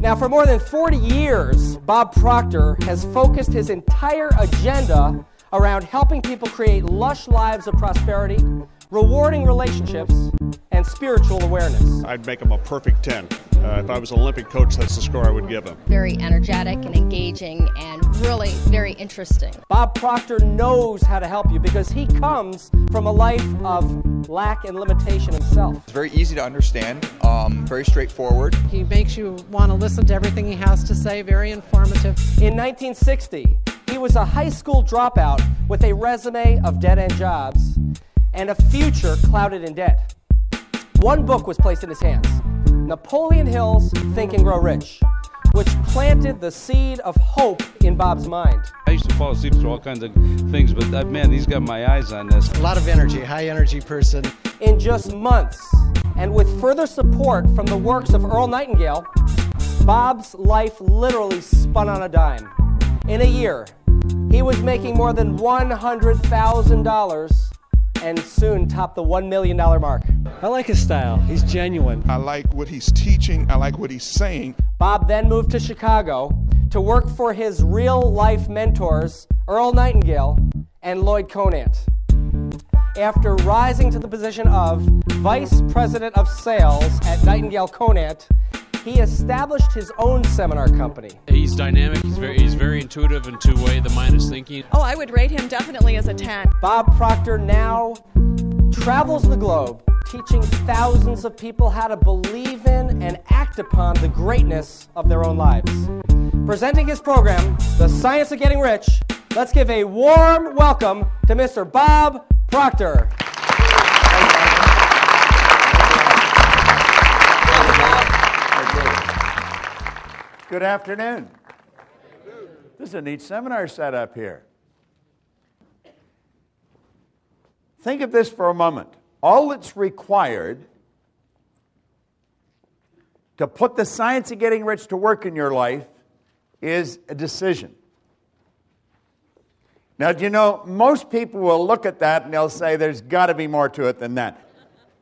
Now, for more than 40 years, Bob Proctor has focused his entire agenda around helping people create lush lives of prosperity, rewarding relationships, and spiritual awareness. I'd make him a perfect 10. If I was an Olympic coach, that's the score I would give him. Very energetic and engaging and really very interesting. Bob Proctor knows how to help you because he comes from a life of lack and limitation himself. It's very easy to understand, very straightforward. He makes you want to listen to everything he has to say, very informative. In 1960, he was a high school dropout with a resume of dead-end jobs and a future clouded in debt. One book was placed in his hands, Napoleon Hill's Think and Grow Rich, which planted the seed of hope in Bob's mind. I used to fall asleep through all kinds of things, but man, he's got my eyes on this. A lot of energy, high energy person. In just months, and with further support from the works of Earl Nightingale, Bob's life literally spun on a dime. In a year, he was making more than $100,000 and soon topped the $1 million mark. I like his style. He's genuine. I like what he's teaching. I like what he's saying. Bob then moved to Chicago to work for his real-life mentors, Earl Nightingale and Lloyd Conant. After rising to the position of Vice President of Sales at Nightingale Conant, he established his own seminar company. He's dynamic, he's very intuitive into the way the mind is thinking. Oh, I would rate him definitely as a 10. Bob Proctor now travels the globe teaching thousands of people how to believe in and act upon the greatness of their own lives. Presenting his program, The Science of Getting Rich, let's give a warm welcome to Mr. Bob Proctor. Good afternoon. This is a neat seminar set up here. Think of this for a moment. All that's required to put the science of getting rich to work in your life is a decision. Now, do you know, most people will look at that and they'll say there's got to be more to it than that.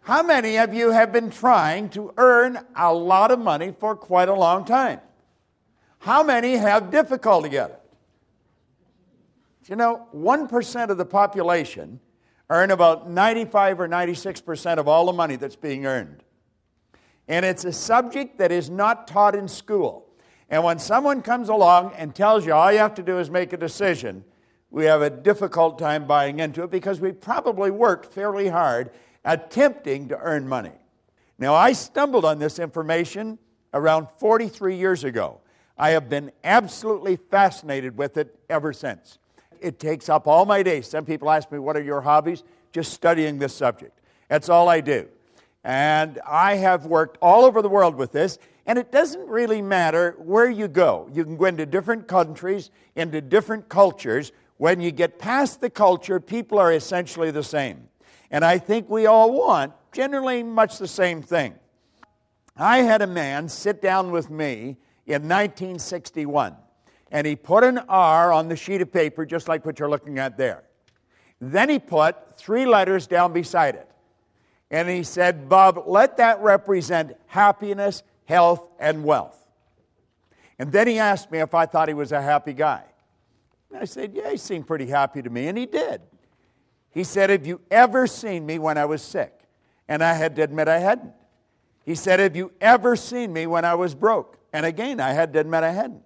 How many of you have been trying to earn a lot of money for quite a long time? How many have difficulty at it? You know, 1% of the population earn about 95 or 96% of all the money that's being earned. And it's a subject that is not taught in school. And when someone comes along and tells you all you have to do is make a decision, we have a difficult time buying into it because we probably worked fairly hard attempting to earn money. Now, I stumbled on this information around 43 years ago. I have been absolutely fascinated with it ever since. It takes up all my days. Some people ask me, what are your hobbies? Just studying this subject. That's all I do. And I have worked all over the world with this, and it doesn't really matter where you go. You can go into different countries, into different cultures. When you get past the culture, people are essentially the same. And I think we all want generally much the same thing. I had a man sit down with me in 1961, and he put an R on the sheet of paper just like what you're looking at there. Then he put 3 letters down beside it. And he said, Bob, let that represent happiness, health, and wealth. And then he asked me if I thought he was a happy guy. And I said, yeah, he seemed pretty happy to me, and he did. He said, have you ever seen me when I was sick? And I had to admit I hadn't. He said, have you ever seen me when I was broke? And again, I had to admit I hadn't.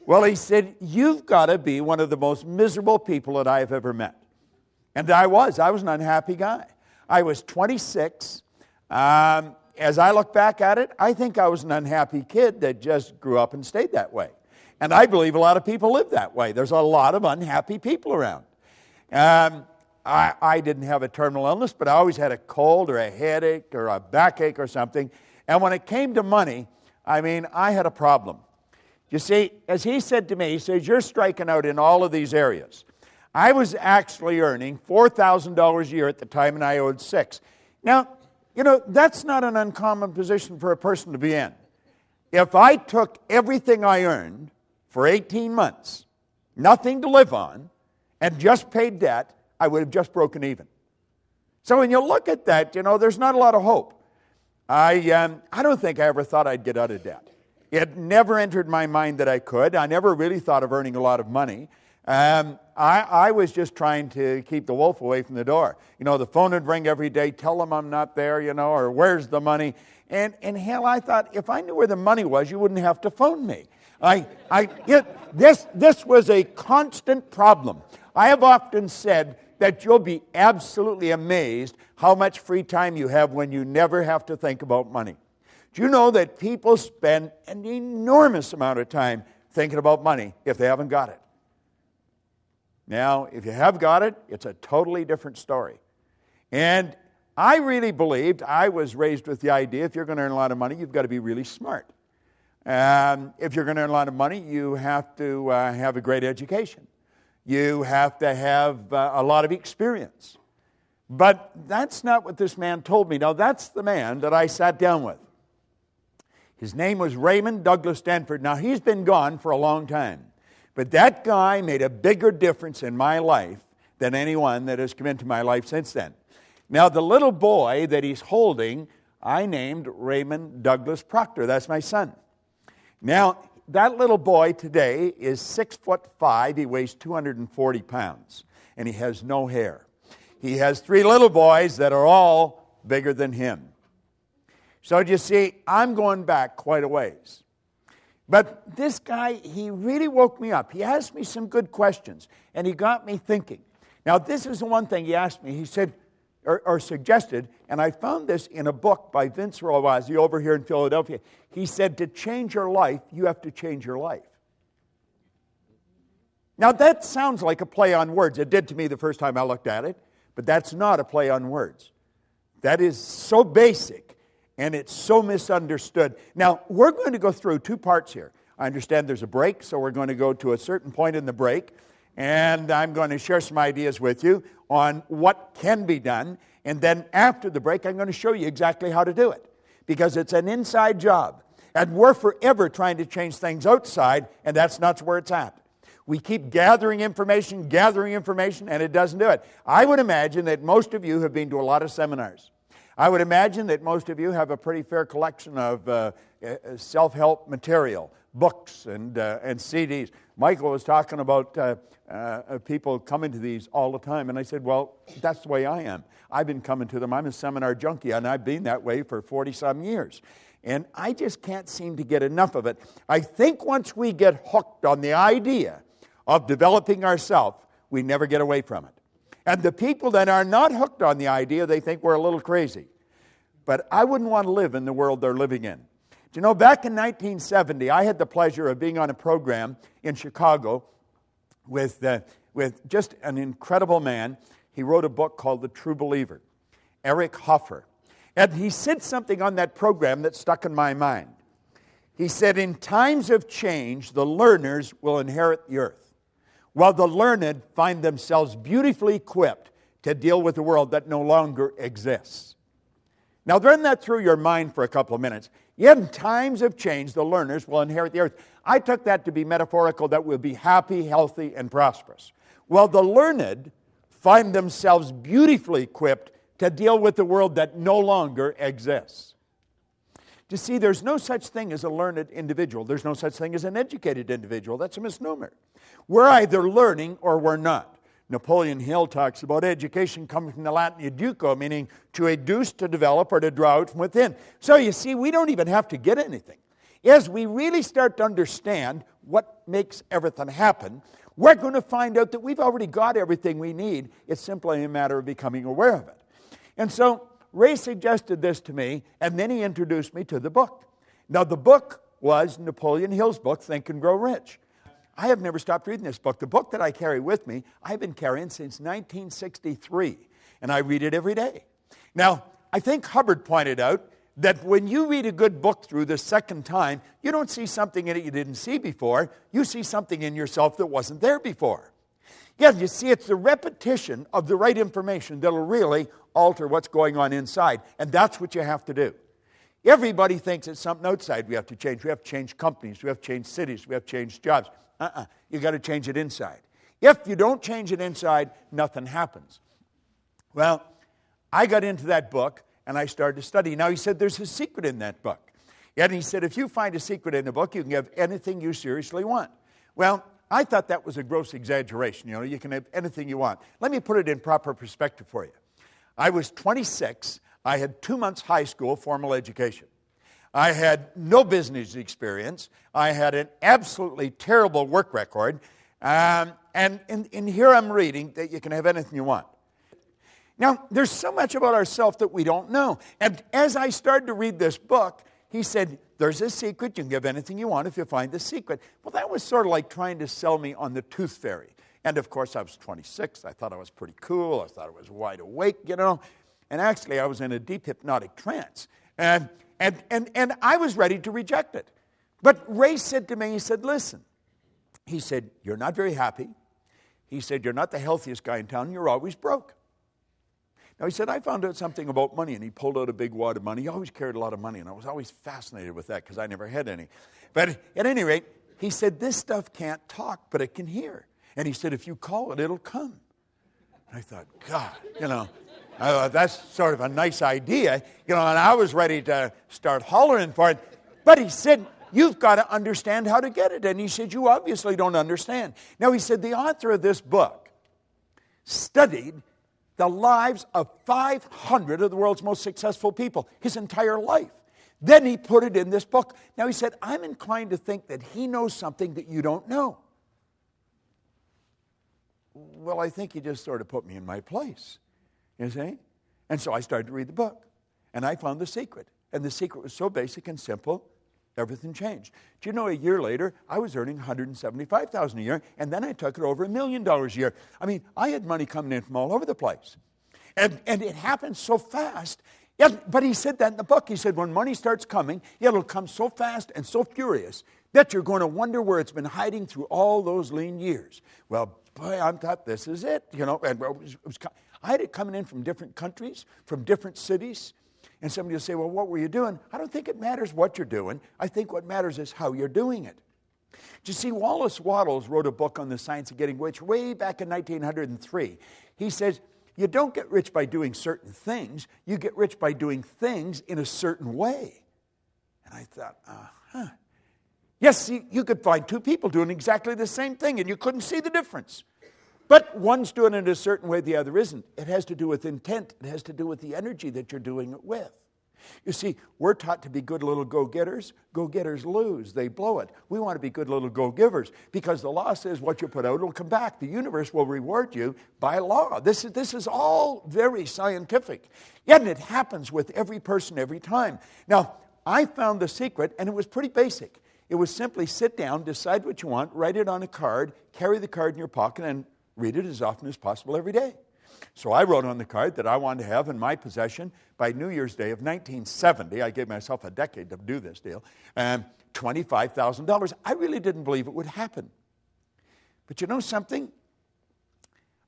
Well, he said, you've got to be one of the most miserable people that I've ever met. And I was an unhappy guy. I was 26. As I look back at it, I think I was an unhappy kid that just grew up and stayed that way. And I believe a lot of people live that way. There's a lot of unhappy people around. I didn't have a terminal illness, but I always had a cold or a headache or a backache or something. And when it came to money, I had a problem. You see, as he said to me, he says, you're striking out in all of these areas. I was actually earning $4,000 a year at the time, and I owed $6,000. Now, you know, that's not an uncommon position for a person to be in. If I took everything I earned for 18 months, nothing to live on, and just paid debt, I would have just broken even. So when you look at that, you know, there's not a lot of hope. I don't think I ever thought I'd get out of debt. It never entered my mind that I could. I never really thought of earning a lot of money. I was just trying to keep the wolf away from the door. You know, the phone would ring every day, tell them I'm not there, you know, or where's the money? And hell, I thought, if I knew where the money was, you wouldn't have to phone me. This was a constant problem. I have often said that you'll be absolutely amazed how much free time you have when you never have to think about money. Do you know that people spend an enormous amount of time thinking about money if they haven't got it? Now, if you have got it, it's a totally different story. And I really believed, I was raised with the idea, if you're going to earn a lot of money, you've got to be really smart. If you're going to earn a lot of money, you have to have a great education. You have to have a lot of experience. But that's not what this man told me. Now, that's the man that I sat down with. His name was Raymond Douglas Stanford. Now, he's been gone for a long time. But that guy made a bigger difference in my life than anyone that has come into my life since then. Now, the little boy that he's holding, I named Raymond Douglas Proctor. That's my son. Now, that little boy today is 6'5". He weighs 240 pounds, and he has no hair. He has 3 little boys that are all bigger than him. So you see, I'm going back quite a ways. But this guy, he really woke me up. He asked me some good questions, and he got me thinking. Now, this is the one thing he asked me. He said, or suggested, and I found this in a book by Vince Rawazzi over here in Philadelphia. He said, to change your life, you have to change your life. Now, that sounds like a play on words. It did to me the first time I looked at it, but that's not a play on words. That is so basic, and it's so misunderstood. Now, we're going to go through 2 parts here. I understand there's a break, so we're going to go to a certain point in the break, and I'm going to share some ideas with you on what can be done, and then after the break, I'm going to show you exactly how to do it, because it's an inside job, and we're forever trying to change things outside, and that's not where it's at. We keep gathering information, and it doesn't do it. I would imagine that most of you have been to a lot of seminars. I would imagine that most of you have a pretty fair collection of self-help material, books and CDs. Michael was talking about people coming to these all the time, and I said, well, that's the way I am. I've been coming to them. I'm a seminar junkie, and I've been that way for 40-some years. And I just can't seem to get enough of it. I think once we get hooked on the idea of developing ourselves, we never get away from it. And the people that are not hooked on the idea, they think we're a little crazy. But I wouldn't want to live in the world they're living in. Do you know, back in 1970, I had the pleasure of being on a program in Chicago with just an incredible man. He wrote a book called The True Believer, Eric Hoffer. And he said something on that program that stuck in my mind. He said, in times of change, the learners will inherit the earth, while the learned find themselves beautifully equipped to deal with a world that no longer exists. Now, run that through your mind for a couple of minutes. Yet in times of change, the learners will inherit the earth. I took that to be metaphorical, that we'll be happy, healthy, and prosperous. While the learned find themselves beautifully equipped to deal with the world that no longer exists. You see, there's no such thing as a learned individual. There's no such thing as an educated individual. That's a misnomer. We're either learning or we're not. Napoleon Hill talks about education coming from the Latin educo, meaning to educe, to develop, or to draw out from within. So you see, we don't even have to get anything. As we really start to understand what makes everything happen, we're going to find out that we've already got everything we need. It's simply a matter of becoming aware of it. And so Ray suggested this to me, and then he introduced me to the book. Now, the book was Napoleon Hill's book, Think and Grow Rich. I have never stopped reading this book. The book that I carry with me, I've been carrying since 1963, and I read it every day. Now, I think Hubbard pointed out that when you read a good book through the second time, you don't see something in it you didn't see before. You see something in yourself that wasn't there before. Yeah, you see, it's the repetition of the right information that'll really alter what's going on inside, and that's what you have to do. Everybody thinks it's something outside we have to change. We have to change companies. We have to change cities. We have to change jobs. You got to change it inside. If you don't change it inside, nothing happens. Well, I got into that book, and I started to study. Now, he said there's a secret in that book. And he said, if you find a secret in the book, you can have anything you seriously want. Well, I thought that was a gross exaggeration. You know, you can have anything you want. Let me put it in proper perspective for you. I was 26. I had 2 months high school formal education. I had no business experience. I had an absolutely terrible work record. And here I'm reading that you can have anything you want. Now, there's so much about ourselves that we don't know. And as I started to read this book, he said, there's a secret. You can give anything you want if you find the secret. Well, that was sort of like trying to sell me on the tooth fairy. And, of course, I was 26. I thought I was pretty cool. I thought I was wide awake, you know. And actually, I was in a deep hypnotic trance. And I was ready to reject it. But Ray said to me, he said, listen. He said, you're not very happy. He said, you're not the healthiest guy in town. You're always broke. Now, he said, I found out something about money, and he pulled out a big wad of money. He always carried a lot of money, and I was always fascinated with that because I never had any. But at any rate, he said, this stuff can't talk, but it can hear. And he said, if you call it, it'll come. And I thought, God, you know, that's sort of a nice idea. You know, and I was ready to start hollering for it. But he said, you've got to understand how to get it. And he said, you obviously don't understand. Now, he said, the author of this book studied the lives of 500 of the world's most successful people, his entire life. Then he put it in this book. Now, he said, I'm inclined to think that he knows something that you don't know. Well, I think he just sort of put me in my place, you see? And so I started to read the book, and I found the secret. And the secret was so basic and simple, everything changed. Do you know, a year later, I was earning $175,000 a year, and then I took it over $1 million a year. I mean, I had money coming in from all over the place. And it happened so fast. Yeah, but he said that in the book. He said, when money starts coming, it'll come so fast and so furious that you're going to wonder where it's been hiding through all those lean years. Well, boy, I thought, this is it. You know, and I had it coming in from different countries, from different cities. And somebody will say, well, what were you doing? I don't think it matters what you're doing. I think what matters is how you're doing it. Do you see, Wallace Wattles wrote a book on the science of getting rich way back in 1903. He says, you don't get rich by doing certain things. You get rich by doing things in a certain way. And I thought, Yes, you could find two people doing exactly the same thing, and you couldn't see the difference. But one's doing it a certain way, the other isn't. It has to do with intent. It has to do with the energy that you're doing it with. You see, we're taught to be good little go-getters. Go-getters lose. They blow it. We want to be good little go-givers because the law says what you put out will come back. The universe will reward you by law. This is all very scientific. Yet it happens with every person every time. Now, I found the secret, and it was pretty basic. It was simply sit down, decide what you want, write it on a card, carry the card in your pocket, and read it as often as possible every day. So I wrote on the card that I wanted to have in my possession by New Year's Day of 1970. I gave myself a decade to do this deal. $25,000. I really didn't believe it would happen. But you know something?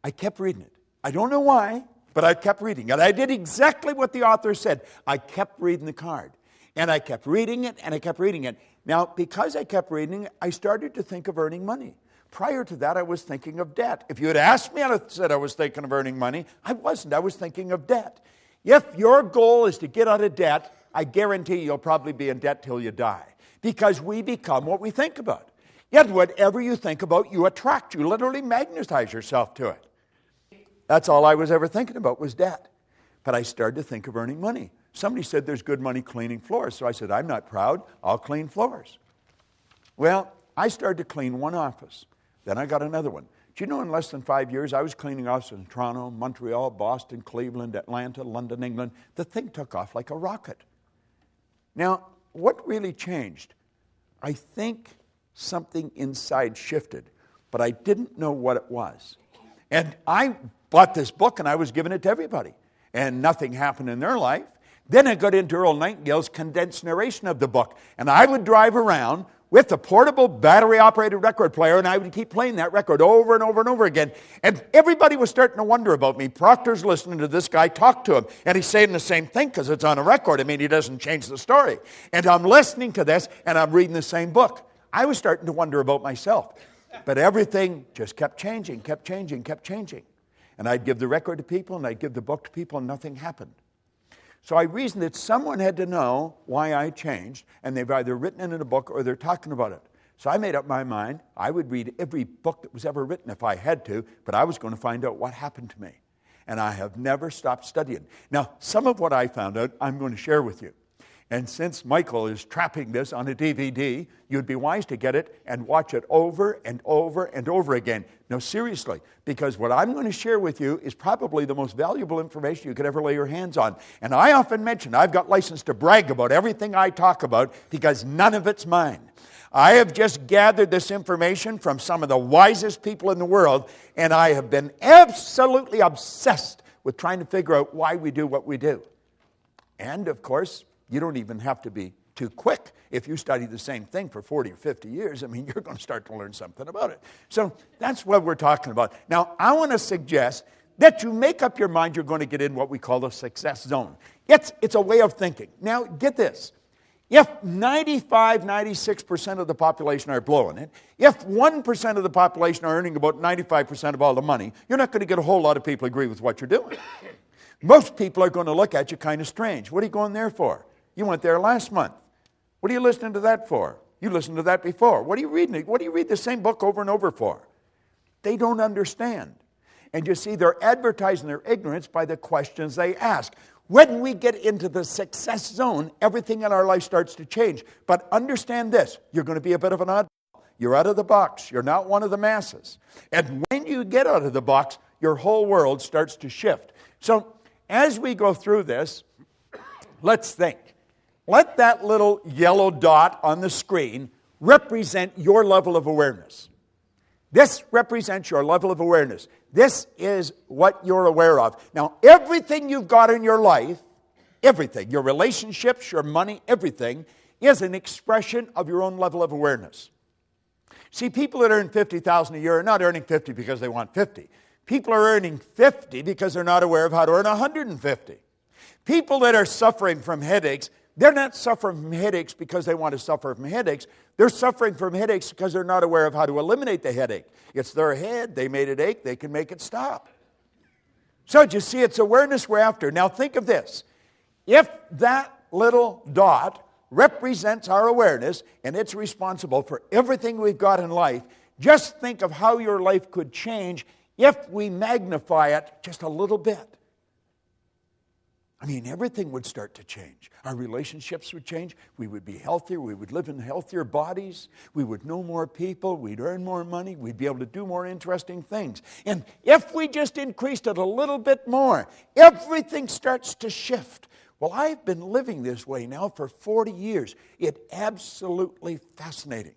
I kept reading it. I don't know why, but I kept reading it. I did exactly what the author said. I kept reading the card. And I kept reading it, and I kept reading it. Now, because I kept reading it, I started to think of earning money. Prior to that, I was thinking of debt. If you had asked me, I'd have said I was thinking of earning money. I wasn't. I was thinking of debt. If your goal is to get out of debt, I guarantee you'll probably be in debt till you die. Because we become what we think about. Yet whatever you think about, you attract. You literally magnetize yourself to it. That's all I was ever thinking about was debt. But I started to think of earning money. Somebody said there's good money cleaning floors. So I said, I'm not proud. I'll clean floors. Well, I started to clean one office. Then I got another one. Do you know in less than 5 years, I was cleaning offices in Toronto, Montreal, Boston, Cleveland, Atlanta, London, England. The thing took off like a rocket. Now, what really changed? I think something inside shifted, but I didn't know what it was. And I bought this book, and I was giving it to everybody. And nothing happened in their life. Then I got into Earl Nightingale's condensed narration of the book. And I would drive around with a portable battery-operated record player, and I would keep playing that record over and over and over again. And everybody was starting to wonder about me. Proctor's listening to this guy talk to him, and he's saying the same thing because it's on a record. I mean, he doesn't change the story. And I'm listening to this, and I'm reading the same book. I was starting to wonder about myself. But everything just kept changing, kept changing, kept changing. And I'd give the record to people, and I'd give the book to people, and nothing happened. So I reasoned that someone had to know why I changed, and they've either written it in a book or they're talking about it. So I made up my mind. I would read every book that was ever written if I had to, but I was going to find out what happened to me. And I have never stopped studying. Now, some of what I found out, I'm going to share with you. And since Michael is trapping this on a DVD, you'd be wise to get it and watch it over and over and over again. No, seriously, because what I'm going to share with you is probably the most valuable information you could ever lay your hands on. And I often mention I've got license to brag about everything I talk about because none of it's mine. I have just gathered this information from some of the wisest people in the world, and I have been absolutely obsessed with trying to figure out why we do what we do. And, of course, you don't even have to be too quick. If you study the same thing for 40 or 50 years, I mean, you're going to start to learn something about it. So that's what we're talking about. Now, I want to suggest that you make up your mind you're going to get in what we call the success zone. It's a way of thinking. Now, get this. If 96% of the population are blowing it, if 1% of the population are earning about 95% of all the money, you're not going to get a whole lot of people agree with what you're doing. Most people are going to look at you kind of strange. What are you going there for? You went there last month. What are you listening to that for? You listened to that before. What are you reading? What do you read the same book over and over for? They don't understand. And you see, they're advertising their ignorance by the questions they ask. When we get into the success zone, everything in our life starts to change. But understand this, you're going to be a bit of an oddball. You're out of the box. You're not one of the masses. And when you get out of the box, your whole world starts to shift. So as we go through this, let's think. Let that little yellow dot on the screen represent your level of awareness. This represents your level of awareness. This is what you're aware of. Now, everything you've got in your life, everything, your relationships, your money, everything, is an expression of your own level of awareness. See, people that earn $50,000 a year are not earning 50 because they want 50. People are earning 50 because they're not aware of how to earn 150. People that are suffering from headaches, they're not suffering from headaches because they want to suffer from headaches. They're suffering from headaches because they're not aware of how to eliminate the headache. It's their head. They made it ache. They can make it stop. So you see, it's awareness we're after. Now think of this. If that little dot represents our awareness and it's responsible for everything we've got in life, just think of how your life could change if we magnify it just a little bit. I mean, everything would start to change. Our relationships would change. We would be healthier. We would live in healthier bodies. We would know more people. We'd earn more money. We'd be able to do more interesting things. And if we just increased it a little bit more, everything starts to shift. Well, I've been living this way now for 40 years. It's absolutely fascinating.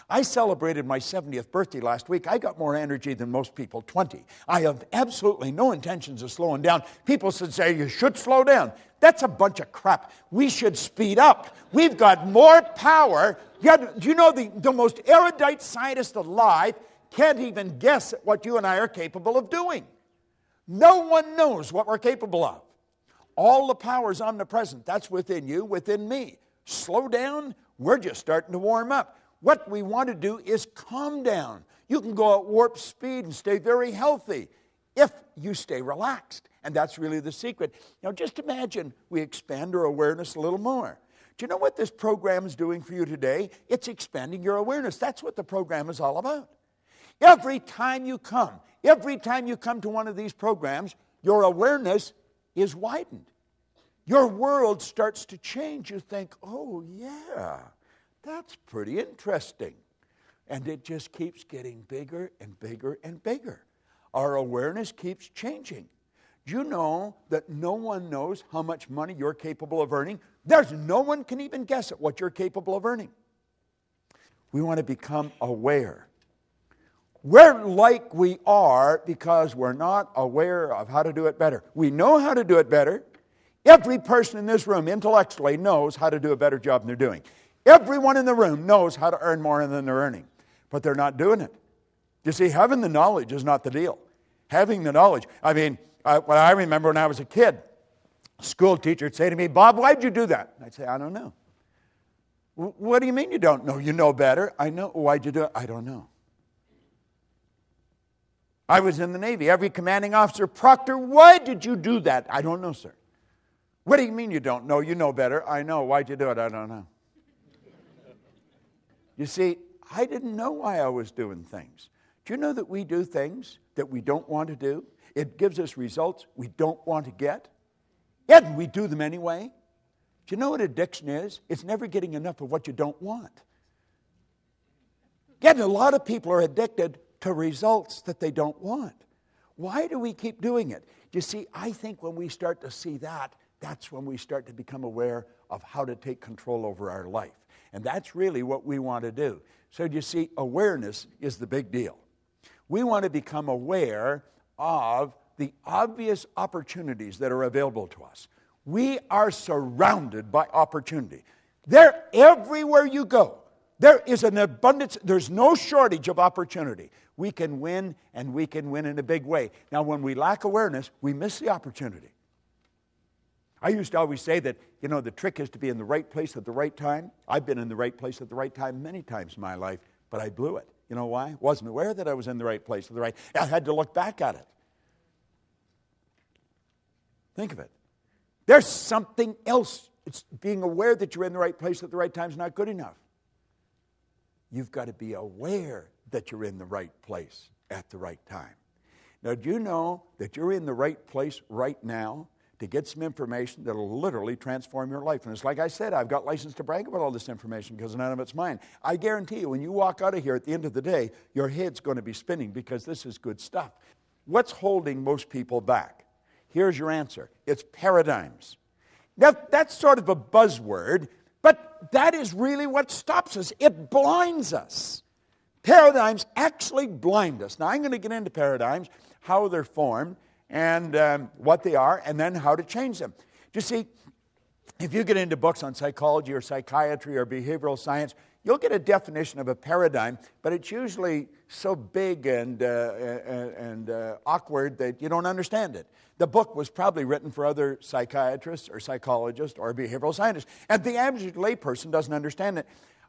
I celebrated my 70th birthday last week. I got more energy than most people, 20. I have absolutely no intentions of slowing down. People should say, you should slow down. That's a bunch of crap. We should speed up. We've got more power. Do you know the most erudite scientist alive can't even guess at what you and I are capable of doing? No one knows what we're capable of. All the power is omnipresent. That's within you, within me. Slow down. We're just starting to warm up. What we want to do is calm down. You can go at warp speed and stay very healthy if you stay relaxed. And that's really the secret. Now, just imagine we expand our awareness a little more. Do you know what this program is doing for you today? It's expanding your awareness. That's what the program is all about. Every time you come to one of these programs, your awareness is widened. Your world starts to change. You think, oh, yeah. That's pretty interesting. And it just keeps getting bigger and bigger and bigger. Our awareness keeps changing. Do you know that no one knows how much money you're capable of earning? There's no one can even guess at what you're capable of earning. We want to become aware. We're like we are because we're not aware of how to do it better. We know how to do it better. Every person in this room intellectually knows how to do a better job than they're doing. Everyone in the room knows how to earn more than they're earning, but they're not doing it. You see, having the knowledge is not the deal. Having the knowledge. I mean, what I remember when I was a kid, a school teacher would say to me, Bob, why'd you do that? I'd say, I don't know. What do you mean you don't know? You know better. I know. Why'd you do it? I don't know. I was in the Navy. Every commanding officer, Proctor, why did you do that? I don't know, sir. What do you mean you don't know? You know better. I know. Why'd you do it? I don't know. You see, I didn't know why I was doing things. Do you know that we do things that we don't want to do? It gives us results we don't want to get. Yet we do them anyway. Do you know what addiction is? It's never getting enough of what you don't want. Yet a lot of people are addicted to results that they don't want. Why do we keep doing it? You see, I think when we start to see that, that's when we start to become aware of how to take control over our life. And that's really what we want to do. So you see, awareness is the big deal. We want to become aware of the obvious opportunities that are available to us. We are surrounded by opportunity. They're everywhere you go. There is an abundance, there's no shortage of opportunity. We can win, and we can win in a big way. Now, when we lack awareness, we miss the opportunity. I used to always say that, the trick is to be in the right place at the right time. I've been in the right place at the right time many times in my life, but I blew it. You know why? Wasn't aware that I was in the right place at the right time. I had to look back at it. Think of it. There's something else. It's being aware that you're in the right place at the right time is not good enough. You've got to be aware that you're in the right place at the right time. Now, do you know that you're in the right place right now to get some information that will literally transform your life? And it's like I said, I've got license to brag about all this information because none of it's mine. I guarantee you, when you walk out of here at the end of the day, your head's going to be spinning because this is good stuff. What's holding most people back? Here's your answer. It's paradigms. Now, that's sort of a buzzword, but that is really what stops us. It blinds us. Paradigms actually blind us. Now, I'm going to get into paradigms, how they're formed, and what they are, and then how to change them. You see, if you get into books on psychology or psychiatry or behavioral science, you'll get a definition of a paradigm, but it's usually so big and awkward that you don't understand it. The book was probably written for other psychiatrists or psychologists or behavioral scientists, and the average layperson doesn't understand it.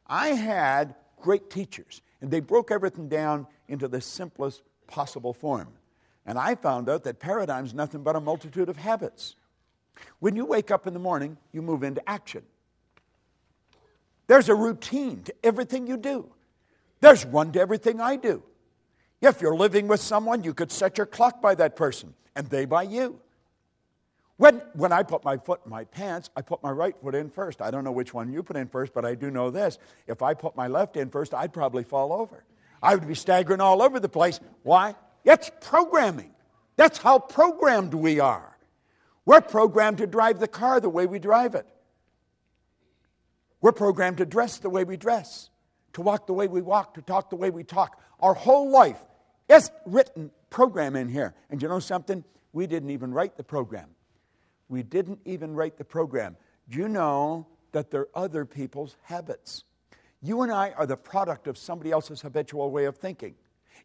I had great teachers, and they broke everything down into the simplest possible form. And I found out that paradigm is nothing but a multitude of habits. When you wake up in the morning, you move into action. There's a routine to everything you do. There's one to everything I do. If you're living with someone, you could set your clock by that person, and they by you. When I put my foot in my pants, I put my right foot in first. I don't know which one you put in first, but I do know this. If I put my left in first, I'd probably fall over. I would be staggering all over the place. Why? It's programming. That's how programmed we are. We're programmed to drive the car the way we drive it. We're programmed to dress the way we dress, to walk the way we walk, to talk the way we talk. Our whole life is written program in here. And you know something? We didn't even write the program. We didn't even write the program. Do you know that they're other people's habits? You and I are the product of somebody else's habitual way of thinking.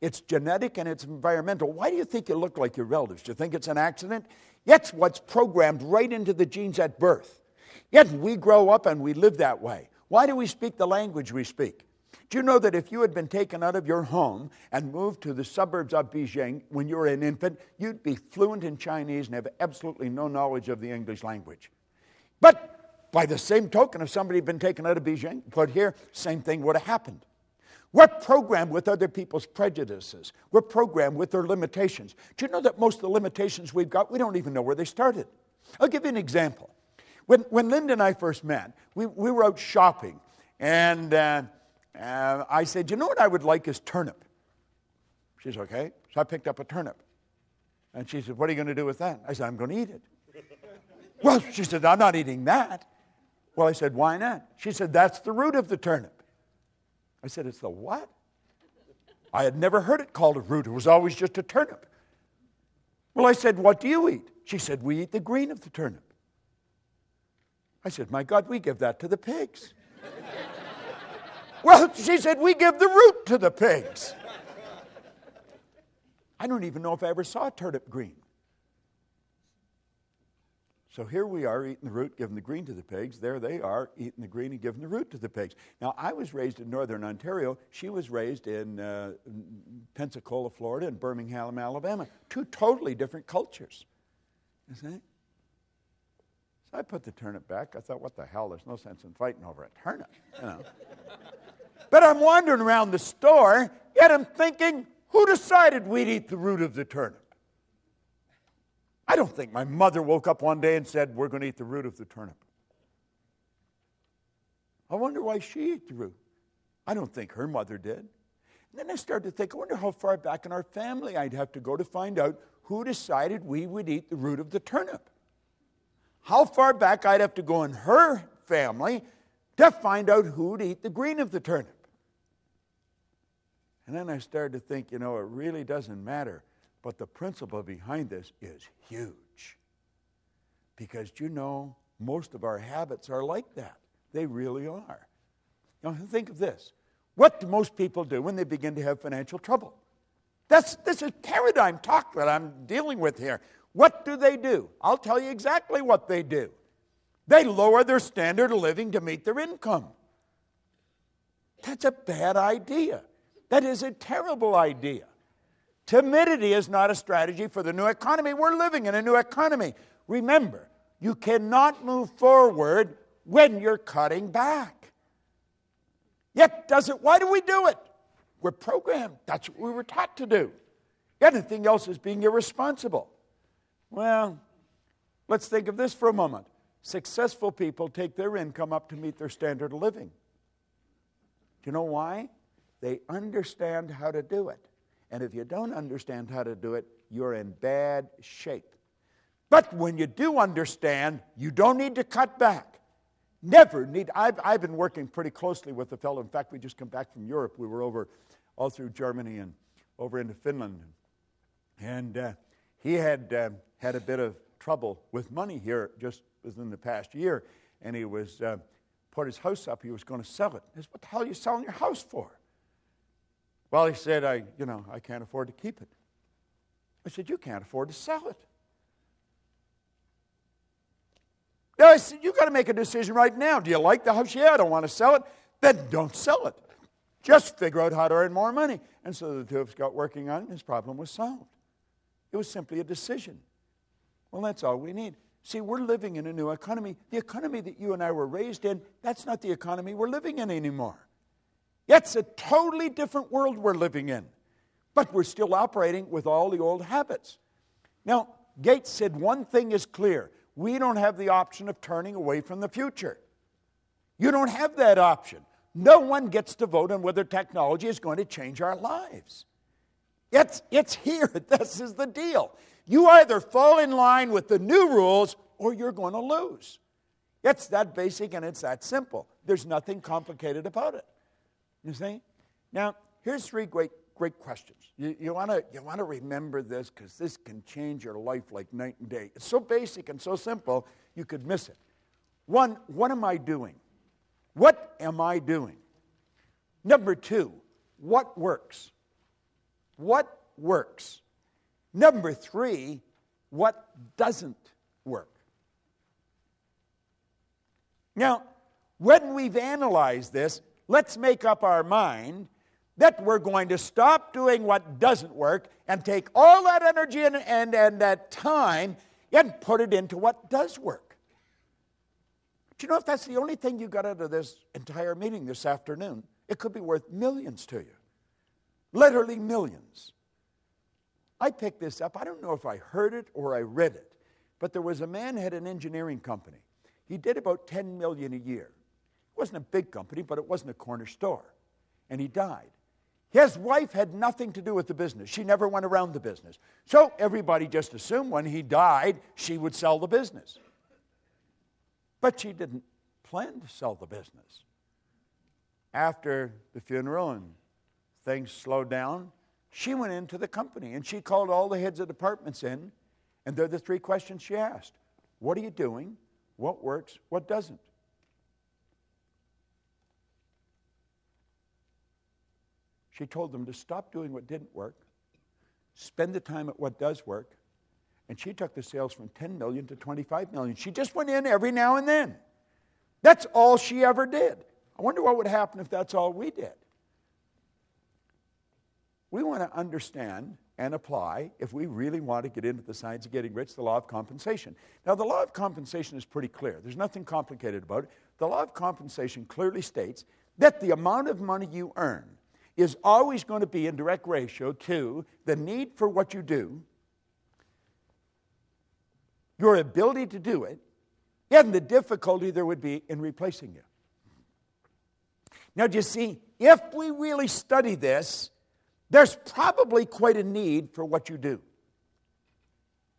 It's genetic and it's environmental. Why do you think you look like your relatives? Do you think it's an accident? It's what's programmed right into the genes at birth. Yet we grow up and we live that way. Why do we speak the language we speak? Do you know that if you had been taken out of your home and moved to the suburbs of Beijing when you were an infant, you'd be fluent in Chinese and have absolutely no knowledge of the English language? But by the same token, if somebody had been taken out of Beijing, put here, same thing would have happened. We're programmed with other people's prejudices. We're programmed with their limitations. Do you know that most of the limitations we've got, we don't even know where they started? I'll give you an example. When Linda and I first met, we were out shopping, and I said, you know what I would like is turnip. She said, okay. So I picked up a turnip. And she said, what are you going to do with that? I said, I'm going to eat it. Well, she said, I'm not eating that. Well, I said, why not? She said, that's the root of the turnip. I said, it's the what? I had never heard it called a root. It was always just a turnip. Well, I said, what do you eat? She said, we eat the green of the turnip. I said, my God, we give that to the pigs. Well, she said, we give the root to the pigs. I don't even know if I ever saw a turnip green. So here we are eating the root, giving the green to the pigs. There they are eating the green and giving the root to the pigs. Now, I was raised in northern Ontario. She was raised in Pensacola, Florida, and Birmingham, Alabama. Two totally different cultures. You see? So I put the turnip back. I thought, what the hell? There's no sense in fighting over a turnip, you know. But I'm wandering around the store, yet I'm thinking, who decided we'd eat the root of the turnip? I don't think my mother woke up one day and said, we're going to eat the root of the turnip. I wonder why she ate the root. I don't think her mother did. And then I started to think, I wonder how far back in our family I'd have to go to find out who decided we would eat the root of the turnip. How far back I'd have to go in her family to find out who would eat the green of the turnip. And then I started to think, you know, it really doesn't matter. But the principle behind this is huge. Because, you know, most of our habits are like that. They really are. Now, think of this. What do most people do when they begin to have financial trouble? This is paradigm talk that I'm dealing with here. What do? I'll tell you exactly what they do. They lower their standard of living to meet their income. That's a bad idea. That is a terrible idea. Timidity is not a strategy for the new economy. We're living in a new economy. Remember, you cannot move forward when you're cutting back. Yet, why do we do it? We're programmed. That's what we were taught to do. Anything else is being irresponsible. Well, let's think of this for a moment. Successful people take their income up to meet their standard of living. Do you know why? They understand how to do it. And if you don't understand how to do it, you're in bad shape. But when you do understand, you don't need to cut back. Never need. I've been working pretty closely with a fellow. In fact, we just come back from Europe. We were over all through Germany and over into Finland. And he had had a bit of trouble with money here just within the past year. And he was put his house up. He was going to sell it. I said, what the hell are you selling your house for? Well, he said, I can't afford to keep it. I said, you can't afford to sell it. No, I said, you've got to make a decision right now. Do you like the house? Yeah, I don't want to sell it. Then don't sell it. Just figure out how to earn more money. And so the two of us got working on it, and his problem was solved. It was simply a decision. Well, that's all we need. See, we're living in a new economy. The economy that you and I were raised in, that's not the economy we're living in anymore. It's a totally different world we're living in. But we're still operating with all the old habits. Now, Gates said one thing is clear. We don't have the option of turning away from the future. You don't have that option. No one gets to vote on whether technology is going to change our lives. It's here. This is the deal. You either fall in line with the new rules or you're going to lose. It's that basic and it's that simple. There's nothing complicated about it. You see? Now, here's three great questions. You want to remember this because this can change your life like night and day. It's so basic and so simple, you could miss it. One, what am I doing? What am I doing? Number two, what works? What works? Number three, what doesn't work? Now, when we've analyzed this, let's make up our mind that we're going to stop doing what doesn't work and take all that energy and that time and put it into what does work. Do you know if that's the only thing you got out of this entire meeting this afternoon, it could be worth millions to you. Literally millions. I picked this up. I don't know if I heard it or I read it, but there was a man who had an engineering company. He did about $10 million a year. It wasn't a big company, but it wasn't a corner store. And he died. His wife had nothing to do with the business. She never went around the business. So everybody just assumed when he died, she would sell the business. But she didn't plan to sell the business. After the funeral and things slowed down, she went into the company and she called all the heads of departments in, and they're the three questions she asked. What are you doing? What works? What doesn't? She told them to stop doing what didn't work, spend the time at what does work, and she took the sales from 10 million to 25 million. She just went in every now and then. That's all she ever did. I wonder what would happen if that's all we did. we want to understand and apply, if we really want to get into the science of getting rich, the law of compensation. Now, the law of compensation is pretty clear. There's nothing complicated about it. The law of compensation clearly states that the amount of money you earn is always going to be in direct ratio to the need for what you do, your ability to do it, and the difficulty there would be in replacing you. Now, do you see, if we really study this, there's probably quite a need for what you do.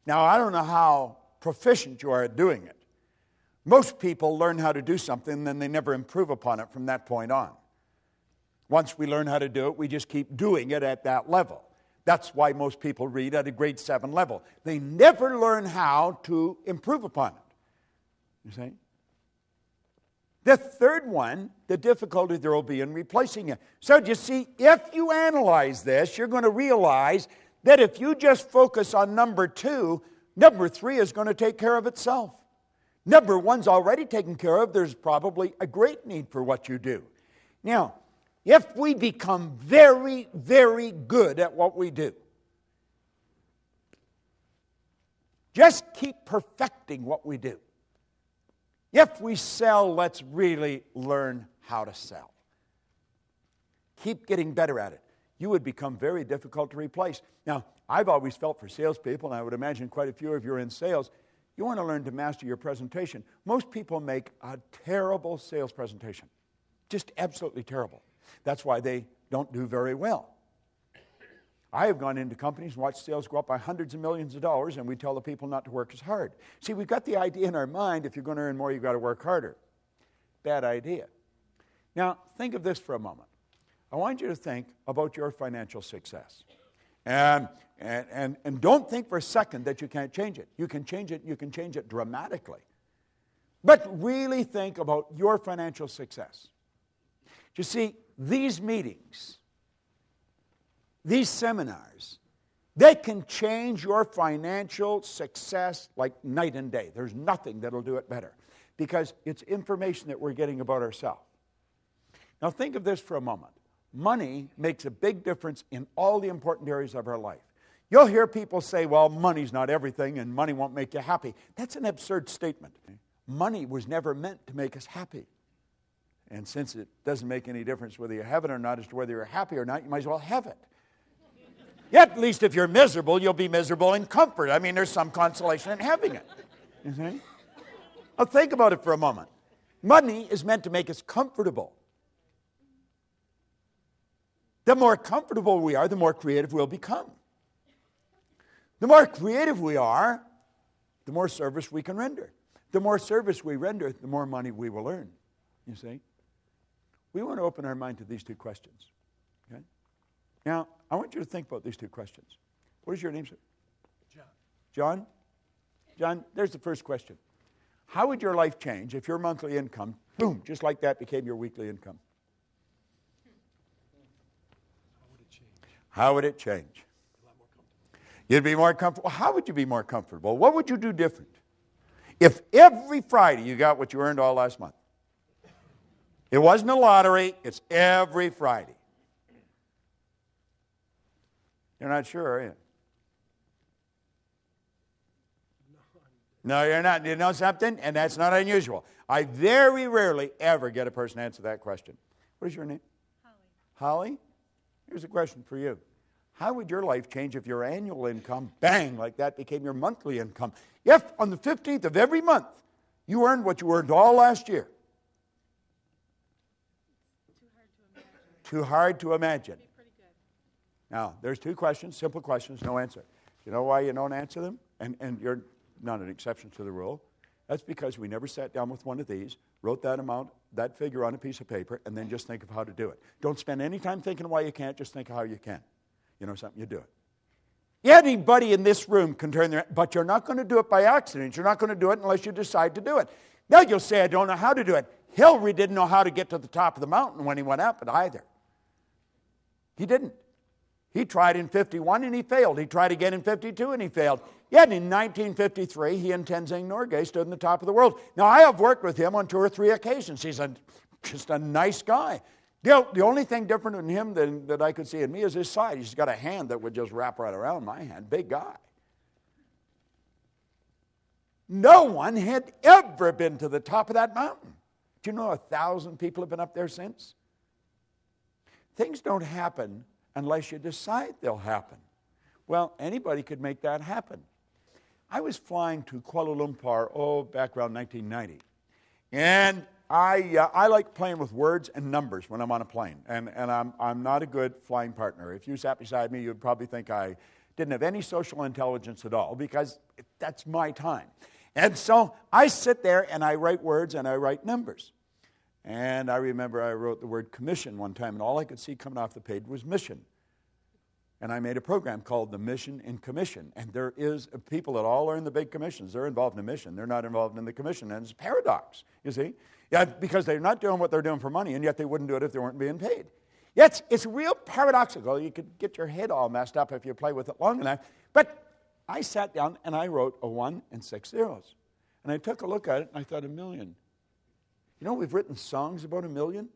Now, I don't know how proficient you are at doing it. Most people learn how to do something, and then they never improve upon it from that point on. Once we learn how to do it, we just keep doing it at that level. That's why most people read at a grade 7 level. They never learn how to improve upon it. You see? The third one, the difficulty there will be in replacing it. So you see, if you analyze this, you're going to realize that if you just focus on number 2, number 3 is going to take care of itself. Number 1's already taken care of. There's probably a great need for what you do. Now, if we become very, very good at what we do, just keep perfecting what we do. If we sell, let's really learn how to sell. Keep getting better at it. You would become very difficult to replace. Now, I've always felt for salespeople, and I would imagine quite a few of you are in sales, you want to learn to master your presentation. Most people make a terrible sales presentation. Just absolutely terrible. That's why they don't do very well. I have gone into companies and watched sales go up by hundreds of millions of dollars, and we tell the people not to work as hard. See, we've got the idea in our mind, if you're going to earn more, you've got to work harder. Bad idea. Now, think of this for a moment. I want you to think about your financial success. And don't think for a second that you can't change it. You can change it. You can change it dramatically. But really think about your financial success. You see, these meetings, these seminars, they can change your financial success like night and day. There's nothing that'll do it better because it's information that we're getting about ourselves. Now think of this for a moment. Money makes a big difference in all the important areas of our life. You'll hear people say, well, money's not everything and money won't make you happy. That's an absurd statement. Money was never meant to make us happy. And since it doesn't make any difference whether you have it or not as to whether you're happy or not, you might as well have it. At least if you're miserable, you'll be miserable in comfort. I mean, there's some consolation in having it. You see? Now think about it for a moment. Money is meant to make us comfortable. The more comfortable we are, the more creative we'll become. The more creative we are, the more service we can render. The more service we render, the more money we will earn. You see? We want to open our mind to these two questions. Okay? Now, I want you to think about these two questions. What is your name, sir? John. John? John, there's the first question. How would your life change if your monthly income, boom, just like that, became your weekly income? How would it change? A lot more comfortable. You'd be more comfortable. How would you be more comfortable? What would you do different? If every Friday you got what you earned all last month. It wasn't a lottery, it's every Friday. You're not sure, are you? No, you're not. You know something? And that's not unusual. I very rarely ever get a person to answer that question. What is your name? Holly. Holly? Here's a question for you. How would your life change if your annual income, bang, like that, became your monthly income? If on the 15th of every month you earned what you earned all last year? Too hard to imagine. Pretty good. Now, there's two questions, simple questions, no answer. You know why you don't answer them? And you're not an exception to the rule. That's because we never sat down with one of these, wrote that amount, that figure on a piece of paper, and then just think of how to do it. Don't spend any time thinking why you can't, just think of how you can. You know something, you do it. Anybody in this room can turn their, but you're not going to do it by accident. You're not going to do it unless you decide to do it. Now you'll say, I don't know how to do it. Hillary didn't know how to get to the top of the mountain when he went up it either. He didn't. He tried in 51 and he failed. He tried again in 52 and he failed. Yet in 1953, he and Tenzing Norgay stood on the top of the world. Now, I have worked with him on 2 or 3 occasions. He's just a nice guy. The only thing different in him that I could see in me is his side. He's got a hand that would just wrap right around my hand. Big guy. No one had ever been to the top of that mountain. Do you know 1,000 people have been up there since? Things don't happen unless you decide they'll happen. Well, anybody could make that happen. I was flying to Kuala Lumpur, back around 1990. And I like playing with words and numbers when I'm on a plane. And I'm not a good flying partner. If you sat beside me, you'd probably think I didn't have any social intelligence at all, because that's my time. And so I sit there and I write words and I write numbers. And I remember I wrote the word commission one time, and all I could see coming off the page was mission. And I made a program called the Mission in Commission. And there is people that all are in the big commissions. They're involved in the mission. They're not involved in the commission. And it's a paradox, you see. Yeah, because they're not doing what they're doing for money, and yet they wouldn't do it if they weren't being paid. Yeah, it's real paradoxical. You could get your head all messed up if you play with it long enough. But I sat down and I wrote a 1 and 6 zeros. And I took a look at it and I thought, $1 million. You know, we've written songs about $1 million.